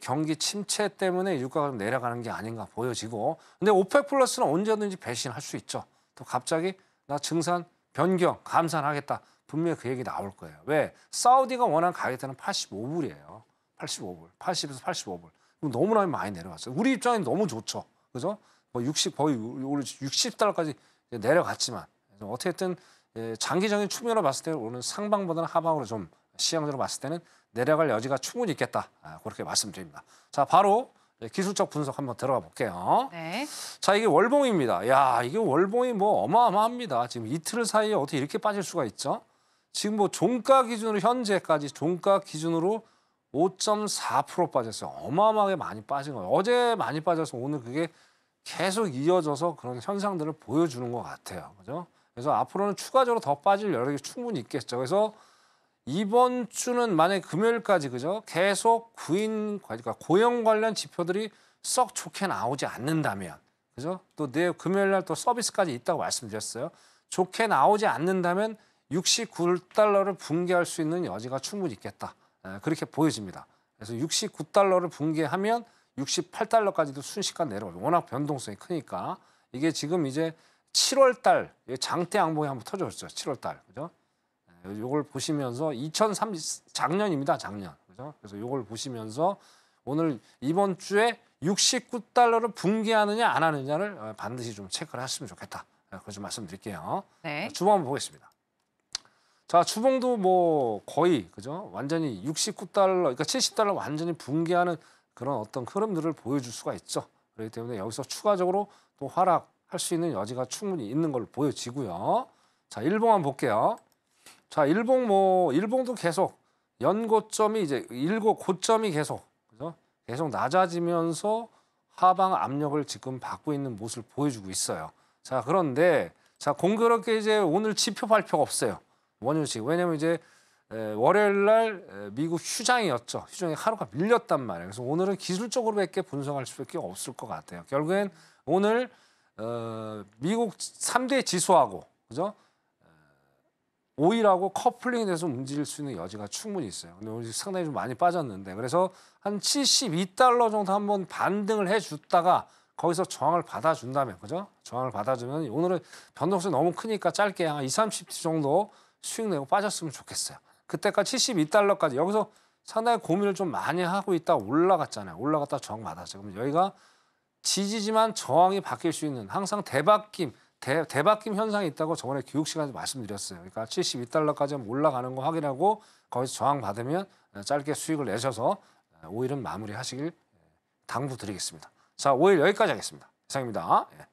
경기 침체 때문에 유가가 좀 내려가는 게 아닌가 보여지고. 근데 오펙 플러스는 언제든지 배신할 수 있죠. 또 갑자기 나 증산 변경 감산하겠다. 분명히 그 얘기 나올 거예요. 왜? 사우디가 원하는 가격대는 85불이에요. 85불. 80에서 85불. 너무나 많이 내려갔어요. 우리 입장엔 너무 좋죠. 그죠? 뭐 60, 거의 오늘 60달러까지 내려갔지만 어떻게든 장기적인 측면으로 봤을 때 오늘 상방보다는 하방으로 좀 시장으로 봤을 때는 내려갈 여지가 충분히 있겠다. 그렇게 말씀드립니다. 자, 바로 기술적 분석 한번 들어가 볼게요. 네. 자, 이게 월봉입니다. 야, 이게 월봉이 뭐 어마어마합니다. 지금 이틀 사이에 어떻게 이렇게 빠질 수가 있죠? 지금 뭐 종가 기준으로 현재까지 종가 기준으로 5.4% 빠졌어요. 어마어마하게 많이 빠진 거예요. 어제 많이 빠져서 오늘 그게 계속 이어져서 그런 현상들을 보여주는 것 같아요. 그죠? 그래서 앞으로는 추가적으로 더 빠질 여력이 충분히 있겠죠. 그래서 이번 주는 만약에 금요일까지 그죠? 계속 그러니까 고용 관련 지표들이 썩 좋게 나오지 않는다면 그죠? 또 내일 금요일 날 또 서비스까지 있다고 말씀드렸어요. 좋게 나오지 않는다면 69달러를 붕괴할 수 있는 여지가 충분히 있겠다. 그렇게 보여집니다. 그래서 69달러를 붕괴하면 68달러까지도 순식간 내려가요. 워낙 변동성이 크니까. 이게 지금 이제 7월 달 장대 양봉이 한번 터졌죠. 7월 달. 그죠? 요걸 보시면서 작년입니다. 작년. 그죠? 그래서 요걸 보시면서 오늘 이번 주에 69달러를 붕괴하느냐 안 하느냐를 반드시 좀 체크를 하시면 좋겠다. 그걸 좀 말씀드릴게요. 네. 주봉 한번 보겠습니다. 자, 주봉도 뭐 거의 그죠? 완전히 69달러, 그러니까 70달러 완전히 붕괴하는 그런 어떤 흐름들을 보여줄 수가 있죠. 그렇기 때문에 여기서 추가적으로 또 하락할 수 있는 여지가 충분히 있는 걸로 보여지고요. 자, 일봉 한번 볼게요. 자, 일봉도 계속 연고점이 이제 고점이 계속 그죠? 계속 낮아지면서 하방 압력을 지금 받고 있는 모습을 보여주고 있어요. 자, 그런데 자, 공교롭게 이제 오늘 지표 발표가 없어요. 원유식. 왜냐면 이제 월요일 날 미국 휴장이었죠. 휴장이 하루가 밀렸단 말이에요. 그래서 오늘은 기술적으로밖에 분석할 수밖에 없을 것 같아요. 결국엔 오늘 미국 3대 지수하고 그죠? 오일하고 커플링이 돼서 움직일 수 있는 여지가 충분히 있어요. 근데 오늘 상당히 좀 많이 빠졌는데 그래서 한 72달러 정도 한번 반등을 해줬다가 거기서 저항을 받아준다면 그죠? 저항을 받아주면 오늘은 변동성이 너무 크니까 짧게 한 20-30티 정도 수익 내고 빠졌으면 좋겠어요. 그때까지 72달러까지 여기서 상당히 고민을 좀 많이 하고 있다 올라갔잖아요. 올라갔다 저항 받았죠. 그럼 여기가 지지지만 저항이 바뀔 수 있는 항상 대바뀜 현상이 있다고 저번에 교육 시간에 말씀드렸어요. 그러니까 72달러까지 올라가는 거 확인하고 거기서 저항 받으면 짧게 수익을 내셔서 5일은 마무리하시길 당부드리겠습니다. 자, 5일 여기까지 하겠습니다. 이상입니다. 예.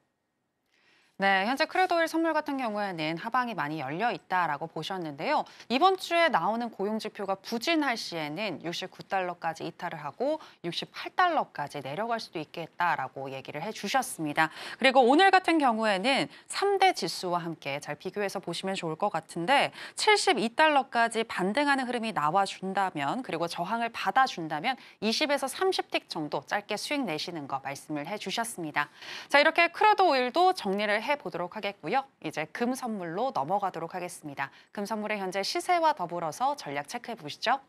네, 현재 크루드오일 선물 같은 경우에는 하방이 많이 열려 있다라고 보셨는데요. 이번 주에 나오는 고용 지표가 부진할 시에는 69달러까지 이탈을 하고 68달러까지 내려갈 수도 있겠다라고 얘기를 해주셨습니다. 그리고 오늘 같은 경우에는 3대 지수와 함께 잘 비교해서 보시면 좋을 것 같은데 72달러까지 반등하는 흐름이 나와준다면 그리고 저항을 받아준다면 20에서 30틱 정도 짧게 수익 내시는 거 말씀을 해주셨습니다. 자, 이렇게 크루드오일도 정리를 해보도록 하겠고요. 이제 금 선물로 넘어가도록 하겠습니다. 금 선물의 현재 시세와 더불어서 전략 체크해 보시죠.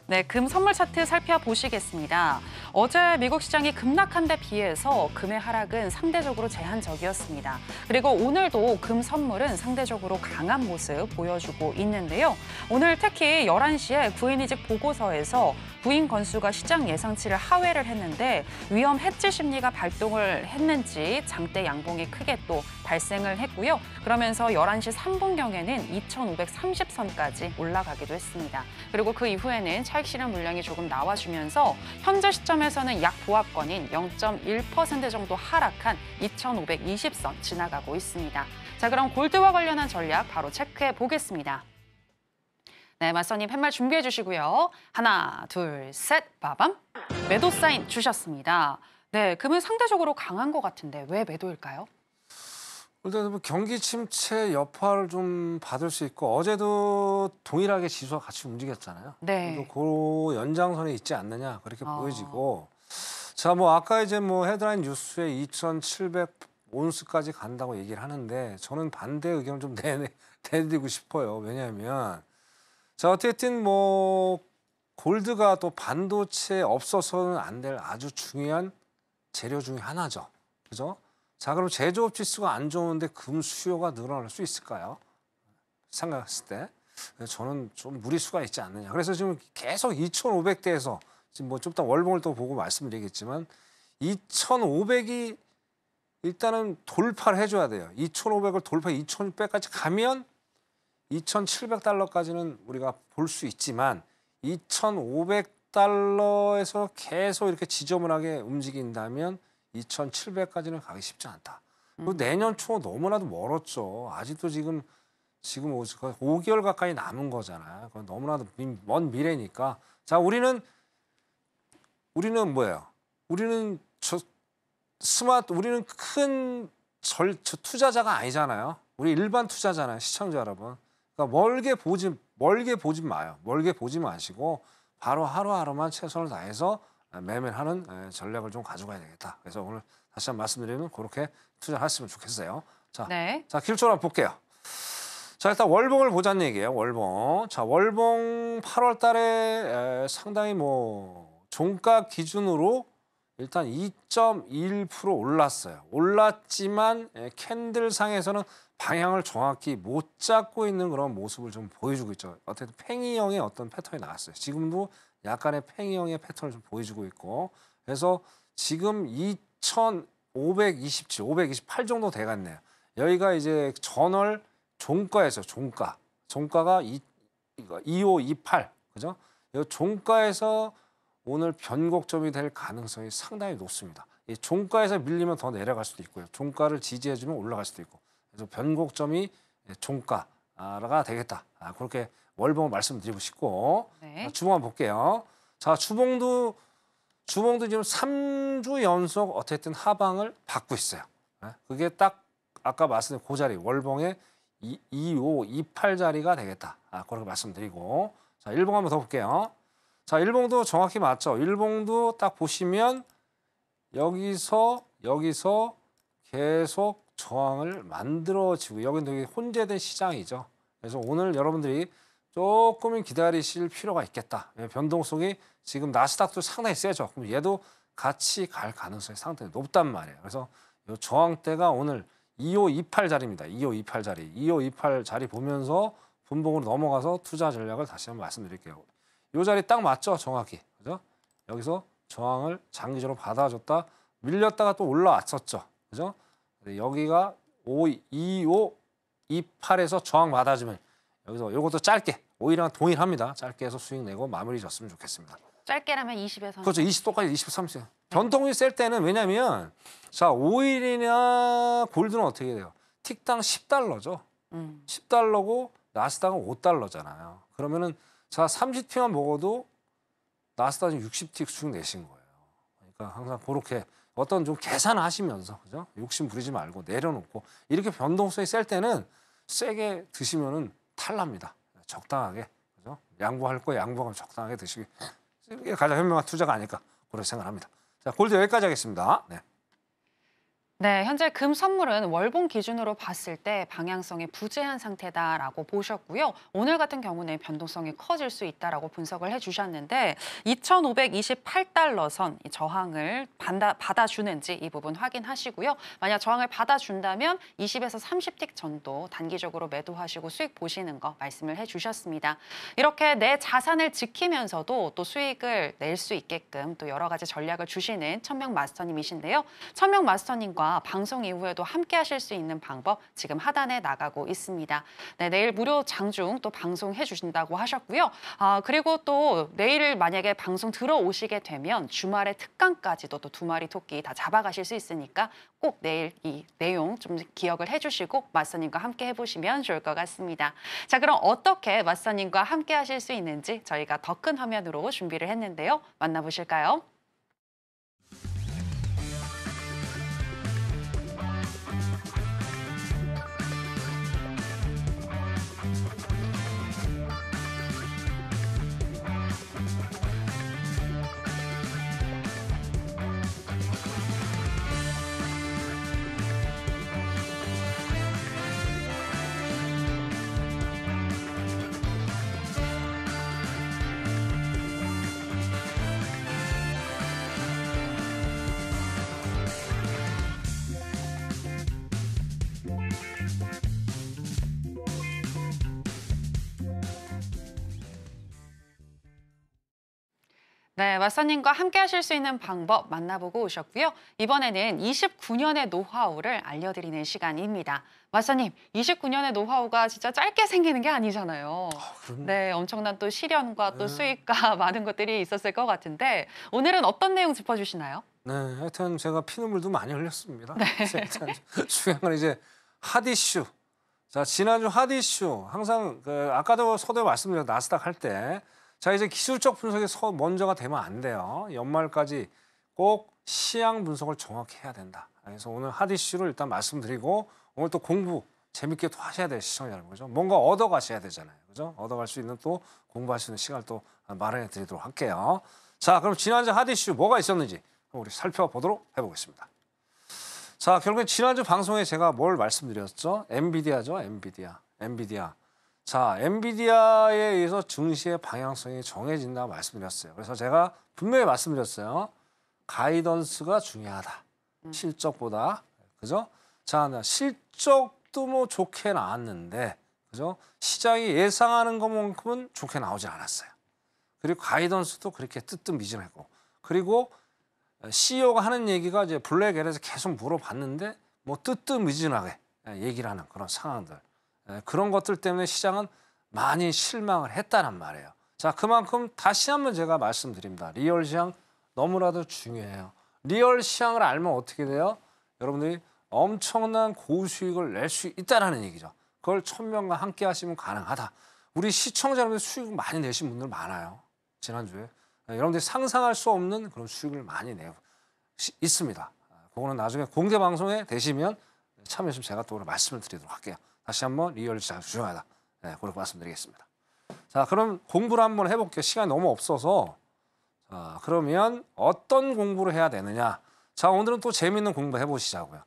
네, 금 선물 차트 살펴보시겠습니다. 어제 미국 시장이 급락한 데 비해서 금의 하락은 상대적으로 제한적이었습니다. 그리고 오늘도 금 선물은 상대적으로 강한 모습 보여주고 있는데요. 오늘 특히 11시에 구인이직 보고서에서 부인 건수가 시장 예상치를 하회를 했는데 위험 해지 심리가 발동을 했는지 장대 양봉이 크게 또 발생을 했고요. 그러면서 11시 3분경에는 2,530선까지 올라가기도 했습니다. 그리고 그 이후에는 차익 실현 물량이 조금 나와주면서 현재 시점에서는 약 보합권인 0.1% 정도 하락한 2,520선 지나가고 있습니다. 자, 그럼 골드와 관련한 전략 바로 체크해 보겠습니다. 네, 맞서님 팻말 준비해 주시고요. 하나, 둘, 셋, 빠밤. 매도 사인 주셨습니다. 네, 금은 상대적으로 강한 것 같은데 왜 매도일까요? 일단 경기 침체 여파를 좀 받을 수 있고 어제도 동일하게 지수와 같이 움직였잖아요. 네. 그 연장선에 있지 않느냐 그렇게 보여지고. 자, 뭐 아까 이제 뭐 헤드라인 뉴스에 2,700 온스까지 간다고 얘기를 하는데 저는 반대 의견을 좀 내드리고 싶어요. 왜냐하면 자, 어쨌든 뭐 골드가 또 반도체에 없어서는 안 될 아주 중요한 재료 중에 하나죠. 그죠? 자, 그럼 제조업 지수가 안 좋은데 금 수요가 늘어날 수 있을까요? 생각했을 때 저는 좀 무리수가 있지 않느냐. 그래서 지금 계속 2,500대에서 지금 뭐 좀 이따 월봉을 또 보고 말씀드리겠지만 2,500이 일단은 돌파를 해줘야 돼요. 2,500을 돌파 2,600까지 가면 2,700달러까지는 우리가 볼 수 있지만 2,500달러에서 계속 이렇게 지저분하게 움직인다면 2,700까지는 가기 쉽지 않다. 그리고 내년 초 너무나도 멀었죠. 아직도 지금 5개월 가까이 남은 거잖아요. 그건 너무나도 먼 미래니까. 자, 우리는 뭐예요? 우리는 우리는 큰 투자자가 아니잖아요. 우리 일반 투자잖아요, 시청자 여러분. 그러니까 멀게 보지 마요. 멀게 보지 마시고 바로 하루하루만 최선을 다해서 매매를 하는 전략을 좀 가져가야 되겠다. 그래서 오늘 다시 한번 말씀드리면 그렇게 투자하시면 좋겠어요. 자, 네. 자, 길조로 한번 볼게요. 자, 일단 월봉을 보자는 얘기예요. 월봉. 자, 월봉 8월 달에 상당히 뭐 종가 기준으로 일단 2.1% 올랐어요. 올랐지만 캔들상에서는 방향을 정확히 못 잡고 있는 그런 모습을 좀 보여주고 있죠. 어쨌든 팽이형의 어떤 패턴이 나왔어요. 지금도 약간의 팽이형의 패턴을 좀 보여주고 있고, 그래서 지금 2,527, 528 정도 돼갔네요. 여기가 이제 전월 종가에서 종가가 2528, 그죠? 이 종가에서 오늘 변곡점이 될 가능성이 상당히 높습니다. 이 종가에서 밀리면 더 내려갈 수도 있고요. 종가를 지지해주면 올라갈 수도 있고. 그래서 변곡점이 종가가 되겠다. 그렇게 월봉을 말씀드리고 싶고. 네. 자, 주봉 한번 볼게요. 자, 주봉도 지금 3주 연속 어쨌든 하방을 받고 있어요. 그게 딱 아까 말씀드린 그 자리 월봉의 25, 28 자리가 되겠다. 그렇게 말씀드리고. 자, 일봉 한번 더 볼게요. 자, 일봉도 정확히 맞죠. 일봉도 딱 보시면 여기서 계속 저항을 만들어지고 여기는 되게 혼재된 시장이죠. 그래서 오늘 여러분들이 조금은 기다리실 필요가 있겠다. 변동성이 지금 나스닥도 상당히 세죠. 그럼 얘도 같이 갈 가능성이 상당히 높단 말이에요. 그래서 이 저항대가 오늘 2528 자리입니다. 2528 자리. 2528 자리 보면서 분봉으로 넘어가서 투자 전략을 다시 한번 말씀드릴게요. 이 자리 딱 맞죠? 정확히. 그죠? 여기서 저항을 장기적으로 받아줬다 밀렸다가 또 올라왔었죠. 그죠? 여기가 2528에서 저항 받아주면 여기서 이것도 짧게 5일이랑 동일합니다. 짧게 해서 수익 내고 마무리 졌으면 좋겠습니다. 짧게라면 20에서 그렇죠. 20도까지 23세. 변동이 셀 때는 왜냐면 자 5일이나 골드는 어떻게 돼요? 틱당 10달러죠. 10달러고 나스닥은 5달러잖아요. 그러면은 자 30티만 먹어도 나스닥은 60티 수익 내신 거예요. 그러니까 항상 그렇게 어떤 좀 계산하시면서 그죠? 욕심 부리지 말고 내려놓고 이렇게 변동성이 셀 때는 세게 드시면은 탈납니다. 적당하게 그죠? 양보할 거 양보하면 적당하게 드시기 이게 가장 현명한 투자가 아닐까 그렇게 생각합니다. 자 골드 여기까지 하겠습니다. 네. 네, 현재 금 선물은 월봉 기준으로 봤을 때 방향성이 부재한 상태다라고 보셨고요. 오늘 같은 경우는 변동성이 커질 수 있다라고 분석을 해주셨는데 2,528달러 선 저항을 받아주는지 이 부분 확인하시고요. 만약 저항을 받아준다면 20에서 30틱 전도 단기적으로 매도하시고 수익 보시는 거 말씀을 해주셨습니다. 이렇게 내 자산을 지키면서도 또 수익을 낼 수 있게끔 또 여러 가지 전략을 주시는 천명 마스터님이신데요. 천명 마스터님과 방송 이후에도 함께 하실 수 있는 방법 지금 하단에 나가고 있습니다. 네, 내일 무료 장중 또 방송해 주신다고 하셨고요. 그리고 또 내일 만약에 방송 들어오시게 되면 주말에 특강까지도 또 2마리 토끼 다 잡아가실 수 있으니까 꼭 내일 이 내용 좀 기억을 해주시고 마스터님과 함께 해보시면 좋을 것 같습니다. 자, 그럼 어떻게 마스터님과 함께 하실 수 있는지 저희가 더 큰 화면으로 준비를 했는데요. 만나보실까요? 네, 마스터님과 함께 하실 수 있는 방법 만나보고 오셨고요. 이번에는 29년의 노하우를 알려드리는 시간입니다. 마스터님, 29년의 노하우가 진짜 짧게 생기는 게 아니잖아요. 네, 엄청난 또 시련과 또 수익과 많은 것들이 있었을 것 같은데 오늘은 어떤 내용 짚어주시나요? 네, 하여튼 제가 피눈물도 많이 흘렸습니다. 네. 중요한 건 이제 핫 이슈. 자, 지난주 핫 이슈 항상 아까도 서두에 말씀드렸죠. 나스닥 할 때. 자, 이제 기술적 분석이 먼저가 되면 안 돼요. 연말까지 꼭 시향 분석을 정확히 해야 된다. 그래서 오늘 핫 이슈를 일단 말씀드리고 오늘 또 공부 재밌게 또 하셔야 돼요, 시청자 여러분. 그죠? 뭔가 얻어가셔야 되잖아요. 그죠? 얻어갈 수 있는 또 공부할 수 있는 시간을 또 마련해 드리도록 할게요. 자, 그럼 지난주 핫 이슈 뭐가 있었는지 우리 살펴보도록 해보겠습니다. 자, 결국엔 지난주 방송에 제가 뭘 말씀드렸죠? 엔비디아죠, 엔비디아. 자, 엔비디아에 의해서 증시의 방향성이 정해진다고 말씀드렸어요. 그래서 제가 분명히 말씀드렸어요. 가이던스가 중요하다. 실적보다. 그죠? 자, 실적도 뭐 좋게 나왔는데, 그죠? 시장이 예상하는 것만큼은 좋게 나오지 않았어요. 그리고 가이던스도 그렇게 뜨뜻미진했고, 그리고 CEO가 하는 얘기가 이제 블랙엘에서 계속 물어봤는데, 뭐 뜨뜻미진하게 얘기를 하는 그런 상황들. 그런 것들 때문에 시장은 많이 실망을 했다는 말이에요. 자, 그만큼 다시 한번 제가 말씀드립니다. 리얼 시장 너무나도 중요해요. 리얼 시장을 알면 어떻게 돼요? 여러분들이 엄청난 고수익을 낼 수 있다는 얘기죠. 그걸 천명과 함께 하시면 가능하다. 우리 시청자 여러분들 수익 많이 내신 분들 많아요. 지난주에. 여러분들이 상상할 수 없는 그런 수익을 많이 내고 있습니다. 그거는 나중에 공개 방송에 되시면 참여해주시면 제가 또 말씀을 드리도록 할게요. 다시 한번 리얼 시장 중요하다. 네, 그렇게 말씀드리겠습니다. 자, 그럼 공부를 한번 해볼게요. 시간이 너무 없어서. 자, 그러면 어떤 공부를 해야 되느냐? 자, 오늘은 또 재밌는 공부 해보시자고요.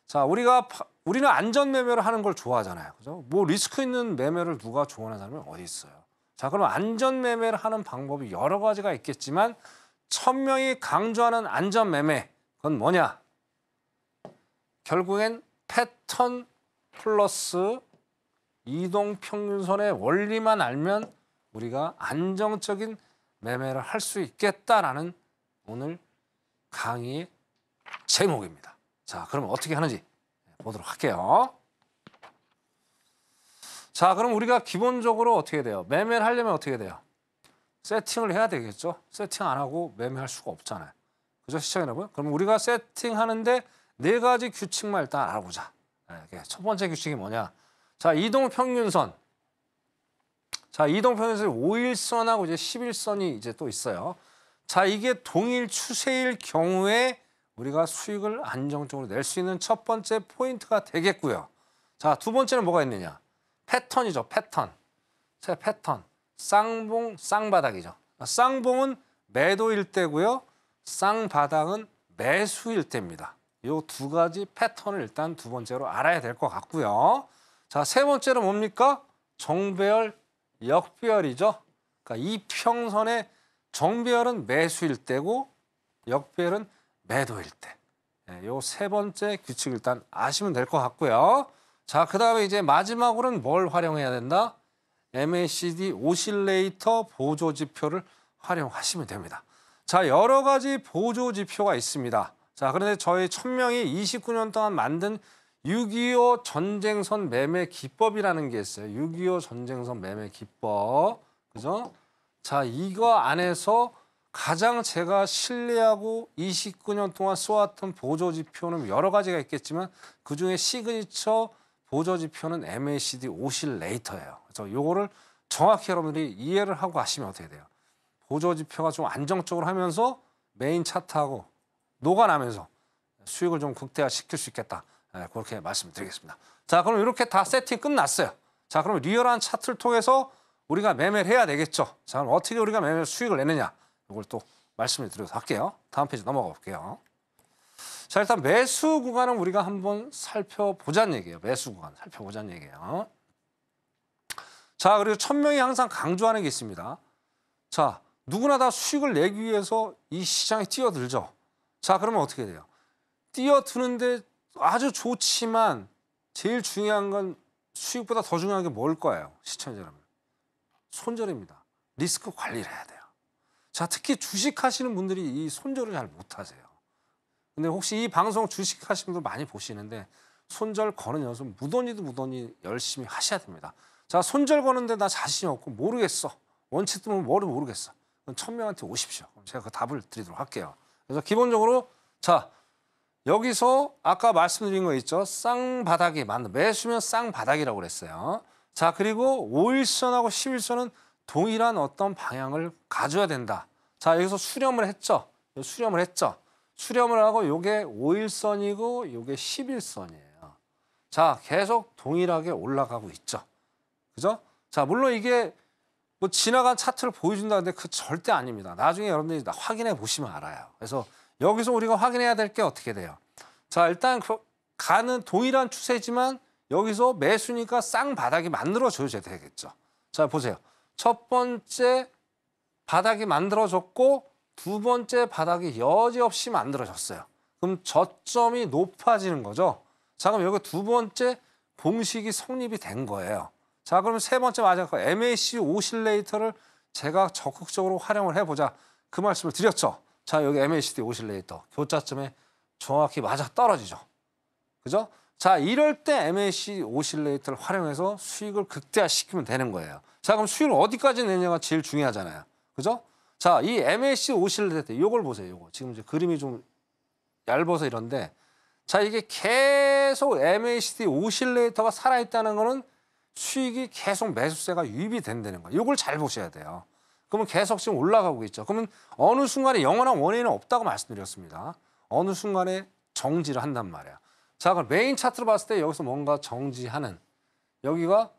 자, 우리는 안전 매매를 하는 걸 좋아하잖아요. 그죠? 뭐 리스크 있는 매매를 누가 좋아하는 사람이 어디 있어요? 자, 그럼 안전 매매를 하는 방법이 여러 가지가 있겠지만 천명이 강조하는 안전 매매, 그건 뭐냐? 결국엔 패턴 플러스 이동평균선의 원리만 알면 우리가 안정적인 매매를 할 수 있겠다라는 오늘 강의의 제목입니다. 자, 그러면 어떻게 하는지 보도록 할게요. 자, 그럼 우리가 기본적으로 어떻게 돼요? 매매를 하려면 어떻게 돼요? 세팅을 해야 되겠죠? 세팅 안 하고 매매할 수가 없잖아요. 그죠, 시청자 여러분? 그럼 우리가 세팅하는데 4가지 규칙만 일단 알아보자. 첫 번째 규칙이 뭐냐? 자, 이동평균선. 자, 이동평균선이 5일선하고 이제 11선이 이제 또 있어요. 자, 이게 동일 추세일 경우에 우리가 수익을 안정적으로 낼 수 있는 첫 번째 포인트가 되겠고요. 자, 두 번째는 뭐가 있느냐? 패턴이죠, 패턴. 자, 패턴. 쌍봉, 쌍바닥이죠. 쌍봉은 매도일 때고요. 쌍바닥은 매수일 때입니다. 이 2가지 패턴을 일단 두 번째로 알아야 될 것 같고요. 자, 세 번째는 뭡니까? 정배열, 역배열이죠. 그러니까 이평선의 정배열은 매수일 때고 역배열은 매도일 때. 이 세 번째 규칙 일단 아시면 될 것 같고요. 자, 그 다음에 이제 마지막으로는 뭘 활용해야 된다? MACD 오실레이터 보조지표를 활용하시면 됩니다. 자, 여러 가지 보조지표가 있습니다. 자, 그런데 저희 1000명이 29년 동안 만든 6.25 전쟁선 매매 기법이라는 게 있어요. 6.25 전쟁선 매매 기법. 그죠? 자, 이거 안에서 가장 제가 신뢰하고 29년 동안 써왔던 보조지표는 여러 가지가 있겠지만 그중에 시그니처 보조지표는 MACD 오실레이터예요. 그래서 요거를 정확히 여러분들이 이해를 하고 하시면 어떻게 돼요? 보조지표가 좀 안정적으로 하면서 메인 차트하고 녹아나면서 수익을 좀 극대화시킬 수 있겠다. 그렇게 말씀드리겠습니다. 자, 그럼 이렇게 다 세팅 끝났어요. 자, 그럼 리얼한 차트를 통해서 우리가 매매를 해야 되겠죠. 자, 그럼 어떻게 우리가 매매 수익을 내느냐? 이걸 또 말씀을 드리도록 할게요. 다음 페이지 넘어가 볼게요. 자, 일단 매수 구간은 우리가 한번 살펴보자는 얘기예요. 매수 구간 살펴보자는 얘기예요. 자, 그리고 1000명이 항상 강조하는 게 있습니다. 자, 누구나 다 수익을 내기 위해서 이 시장에 뛰어들죠. 자, 그러면 어떻게 돼요? 뛰어드는데 아주 좋지만 제일 중요한 건 수익보다 더 중요한 게 뭘 거예요? 시청자 여러분. 손절입니다. 리스크 관리를 해야 돼요. 자, 특히 주식하시는 분들이 이 손절을 잘 못하세요. 근데 혹시 이 방송 주식하시는 분들 많이 보시는데 손절 거는 연습 무더니 열심히 하셔야 됩니다. 자, 손절 거는데 나 자신이 없고 모르겠어. 원칙 때문에 뭐를 모르겠어. 그럼 1000명한테 오십시오. 그럼 제가 그 답을 드리도록 할게요. 그래서 기본적으로 자, 여기서 아까 말씀드린 거 있죠. 쌍바닥이 맞는 매수면 쌍바닥이라고 그랬어요. 자, 그리고 5일선하고 11선은 동일한 어떤 방향을 가져야 된다. 자, 여기서 수렴을 했죠. 수렴을 하고 요게 5일선이고 요게 11선이에요. 자, 계속 동일하게 올라가고 있죠. 그죠? 자, 물론 이게 뭐 지나간 차트를 보여준다는데 그 절대 아닙니다. 나중에 여러분들이 확인해 보시면 알아요. 그래서 여기서 우리가 확인해야 될 게 어떻게 돼요? 자, 일단 가는 동일한 추세지만 여기서 매수니까 쌍바닥이 만들어져야 되겠죠. 자, 보세요. 첫 번째 바닥이 만들어졌고 두 번째 바닥이 여지없이 만들어졌어요. 그럼 저점이 높아지는 거죠. 자, 그럼 여기 두 번째 공식이 성립이 된 거예요. 자, 그러면 세 번째 마지막 MACD 오실레이터를 제가 적극적으로 활용을 해보자. 그 말씀을 드렸죠. 자, 여기 MACD 오실레이터 교차점에 정확히 맞아 떨어지죠. 그죠? 자, 이럴 때 MACD 오실레이터를 활용해서 수익을 극대화시키면 되는 거예요. 자, 그럼 수익을 어디까지 내냐가 제일 중요하잖아요. 그죠? 자, 이 MACD 오실레이터 이걸 보세요. 요거 지금 이제 그림이 좀 얇아서 이런데 자, 이게 계속 MACD 오실레이터가 살아있다는 거는 수익이 계속 매수세가 유입이 된다는 거예요. 이걸 잘 보셔야 돼요. 그러면 계속 지금 올라가고 있죠. 그러면 어느 순간에 영원한 원인은 없다고 말씀드렸습니다. 어느 순간에 정지를 한단 말이야. 자, 그럼 메인 차트를 봤을 때 여기서 뭔가 정지하는 여기가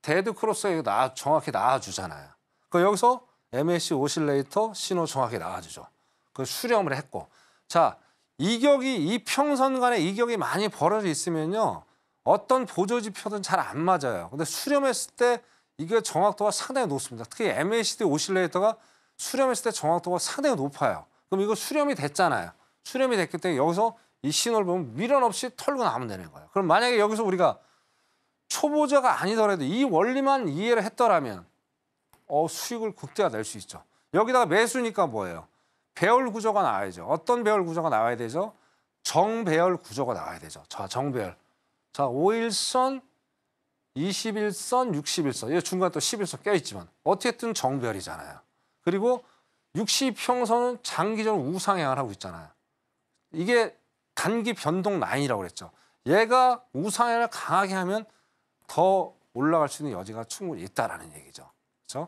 데드 크로스가 정확히 나와주잖아요. 그 여기서 MACD 오실레이터 신호 정확히 나와주죠. 그 수렴을 했고, 자, 이격이 이평선 간에 이격이 많이 벌어져 있으면요, 어떤 보조지표든 잘 안 맞아요. 근데 수렴했을 때 이게 정확도가 상당히 높습니다. 특히 MACD 오실레이터가 수렴했을 때 정확도가 상당히 높아요. 그럼 이거 수렴이 됐잖아요. 수렴이 됐기 때문에 여기서 이 신호를 보면 미련 없이 털고 나오면 되는 거예요. 그럼 만약에 여기서 우리가 초보자가 아니더라도 이 원리만 이해를 했더라면 수익을 극대화 낼 수 있죠. 여기다가 매수니까 뭐예요? 배열 구조가 나와야죠. 어떤 배열 구조가 나와야 되죠? 정배열 구조가 나와야 되죠. 자, 정배열. 자, 5일선, 21선, 61선. 이 중간에 또 11선 껴있지만 어쨌든 정배열이잖아요. 그리고 60평선은 장기적으로 우상향을 하고 있잖아요. 이게 단기 변동 라인이라고 그랬죠. 얘가 우상향을 강하게 하면 더 올라갈 수 있는 여지가 충분히 있다라는 얘기죠. 그렇죠?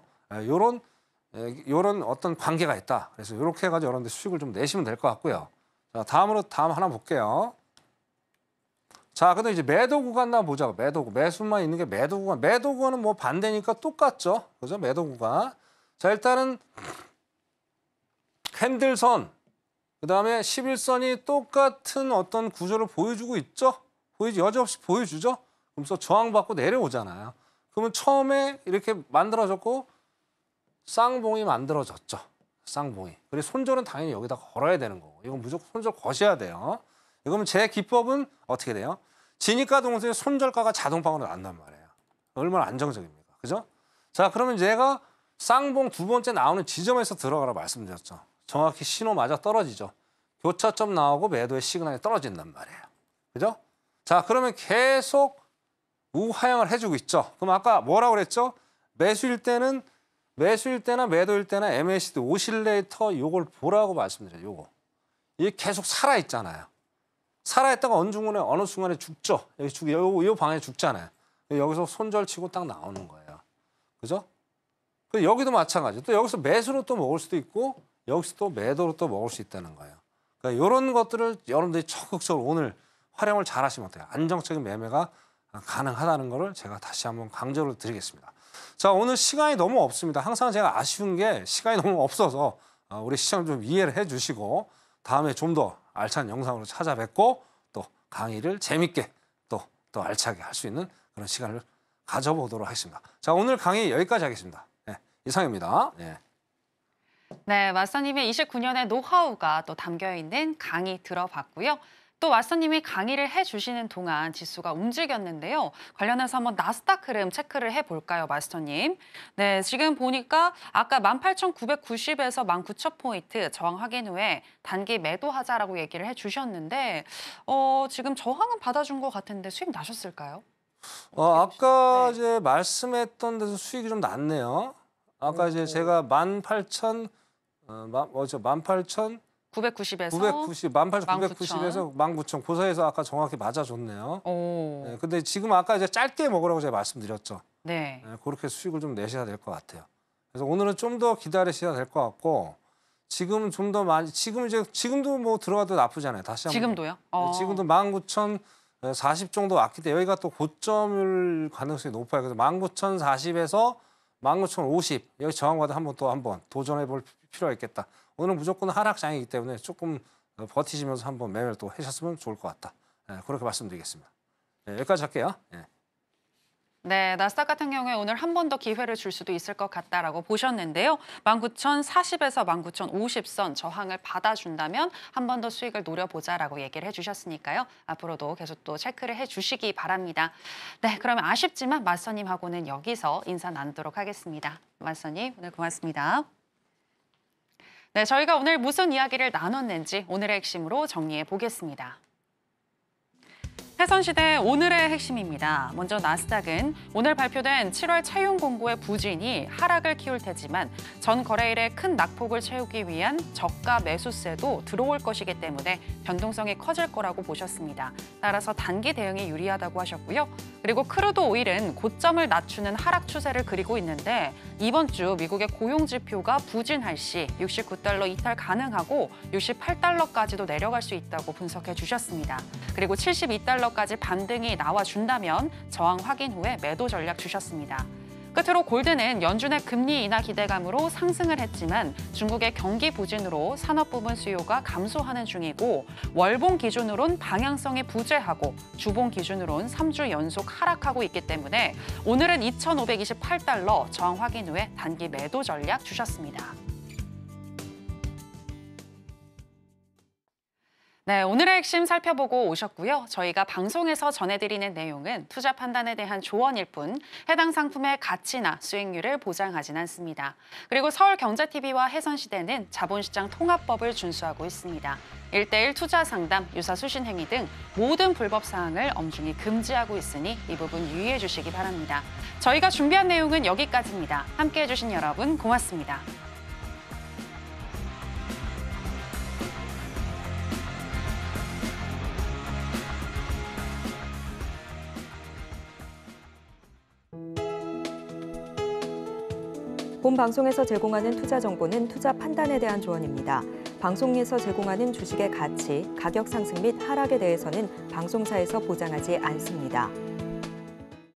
요런 어떤 관계가 있다. 그래서 이렇게 해가지고 여러분들 수익을 좀 내시면 될 것 같고요. 자, 다음 하나 볼게요. 자, 근데 이제 매도 구간나 보자고. 매수만 있는 게 매도 구간. 매도 구간은 뭐 반대니까 똑같죠. 그죠? 매도 구간. 자, 일단은 캔들선, 그다음에 11선이 똑같은 어떤 구조를 보여주고 있죠. 여지없이 보여주죠. 그러면서 저항받고 내려오잖아요. 그러면 처음에 이렇게 만들어졌고 쌍봉이 만들어졌죠. 쌍봉이. 그리고 손절은 당연히 여기다 걸어야 되는 거고. 이건 무조건 손절 거셔야 돼요. 이거면 제 기법은 어떻게 돼요? 진입가 동선에 손절가가 자동방으로 난단 말이에요. 얼마나 안정적입니까? 그죠? 자, 그러면 얘가 쌍봉 두 번째 나오는 지점에서 들어가라 말씀드렸죠. 정확히 신호 맞아 떨어지죠. 교차점 나오고 매도의 시그널이 떨어진단 말이에요. 그죠? 자, 그러면 계속 우하향을 해주고 있죠. 그럼 아까 뭐라고 그랬죠? 매수일 때나 매도일 때나 MACD 오실레이터 요걸 보라고 말씀드려요. 요거. 이게 계속 살아있잖아요. 살아있다가 어느 순간에 죽죠. 요 방에 죽잖아요. 여기서 손절치고 딱 나오는 거예요. 그죠? 여기도 마찬가지. 또 여기서 매수로 또 먹을 수도 있고 여기서 또 매도로 또 먹을 수 있다는 거예요. 그러니까 이런 것들을 여러분들이 적극적으로 오늘 활용을 잘 하시면 어때요? 안정적인 매매가 가능하다는 거를 제가 다시 한번 강조를 드리겠습니다. 자, 오늘 시간이 너무 없습니다. 항상 제가 아쉬운 게 시간이 너무 없어서 우리 시청 좀 이해를 해주시고 다음에 좀 더 알찬 영상으로 찾아뵙고 또 강의를 재밌게 또 알차게 할 수 있는 그런 시간을 가져보도록 하겠습니다. 자, 오늘 강의 여기까지 하겠습니다. 네, 이상입니다. 네. 네, 왓서님의 29년의 노하우가 또 담겨있는 강의 들어봤고요. 또 왓서님이 강의를 해주시는 동안 지수가 움직였는데요. 관련해서 한번 나스닥 흐름 체크를 해볼까요, 마스터님? 네, 지금 보니까 아까 18,990에서 19,000포인트 저항 확인 후에 단기 매도하자라고 얘기를 해주셨는데 지금 저항은 받아준 것 같은데 수익 나셨을까요? 아까 네. 이제 말씀했던 데서 수익이 좀 났네요. 아까 이제 제가 18,000 990에서 18,990에서 19,000 그 사이에서 아까 정확히 맞아줬네요. 네, 근데 지금 아까 이제 짧게 먹으라고 제가 말씀드렸죠. 네. 네, 그렇게 수익을 좀 내셔야 될 것 같아요. 그래서 오늘은 좀 더 기다리셔야 될 것 같고 지금 좀 더 많이 지금도 뭐 들어가도 나쁘지 않아요. 다시 한번 지금도요? 네, 지금도 19,040 정도 왔기 때문에 여기가 또 고점일 가능성이 높아요. 그래서 19,040에서 19,050 여기 저항과도 한번 도전해 볼 필요가 있겠다. 오늘 무조건 하락장이기 때문에 조금 버티시면서 한번 매매를 또 하셨으면 좋을 것 같다. 네, 그렇게 말씀드리겠습니다. 네, 여기까지 할게요. 네. 네, 나스닥 같은 경우에 오늘 한 번 더 기회를 줄 수도 있을 것 같다라고 보셨는데요. 19,040에서 19,050선 저항을 받아준다면 한 번 더 수익을 노려보자라고 얘기를 해주셨으니까요. 앞으로도 계속 또 체크를 해주시기 바랍니다. 네, 그러면 아쉽지만 마스터님하고는 여기서 인사 나누도록 하겠습니다. 마스터님, 오늘 고맙습니다. 네, 저희가 오늘 무슨 이야기를 나눴는지 오늘의 핵심으로 정리해 보겠습니다. 해선시대 오늘의 핵심입니다. 먼저 나스닥은 오늘 발표된 7월 채용 공고의 부진이 하락을 키울 테지만 전 거래일의 큰 낙폭을 채우기 위한 저가 매수세도 들어올 것이기 때문에 변동성이 커질 거라고 보셨습니다. 따라서 단기 대응이 유리하다고 하셨고요. 그리고 크루드 오일은 고점을 낮추는 하락 추세를 그리고 있는데 이번 주 미국의 고용 지표가 부진할 시 69달러 이탈 가능하고 68달러까지도 내려갈 수 있다고 분석해 주셨습니다. 그리고 72달러까지 반등이 나와준다면 저항 확인 후에 매도 전략 주셨습니다. 끝으로 골드는 연준의 금리 인하 기대감으로 상승을 했지만 중국의 경기 부진으로 산업 부분 수요가 감소하는 중이고 월봉 기준으론 방향성이 부재하고 주봉 기준으론 3주 연속 하락하고 있기 때문에 오늘은 2,528달러 저항 확인 후에 단기 매도 전략 주셨습니다. 네, 오늘의 핵심 살펴보고 오셨고요. 저희가 방송에서 전해드리는 내용은 투자 판단에 대한 조언일 뿐 해당 상품의 가치나 수익률을 보장하진 않습니다. 그리고 서울경제TV와 해선시대는 자본시장 통합법을 준수하고 있습니다. 1:1 투자 상담, 유사 수신 행위 등 모든 불법 사항을 엄중히 금지하고 있으니 이 부분 유의해 주시기 바랍니다. 저희가 준비한 내용은 여기까지입니다. 함께해 주신 여러분 고맙습니다. 본 방송에서 제공하는 투자 정보는 투자 판단에 대한 조언입니다. 방송에서 제공하는 주식의 가치, 가격 상승 및 하락에 대해서는 방송사에서 보장하지 않습니다.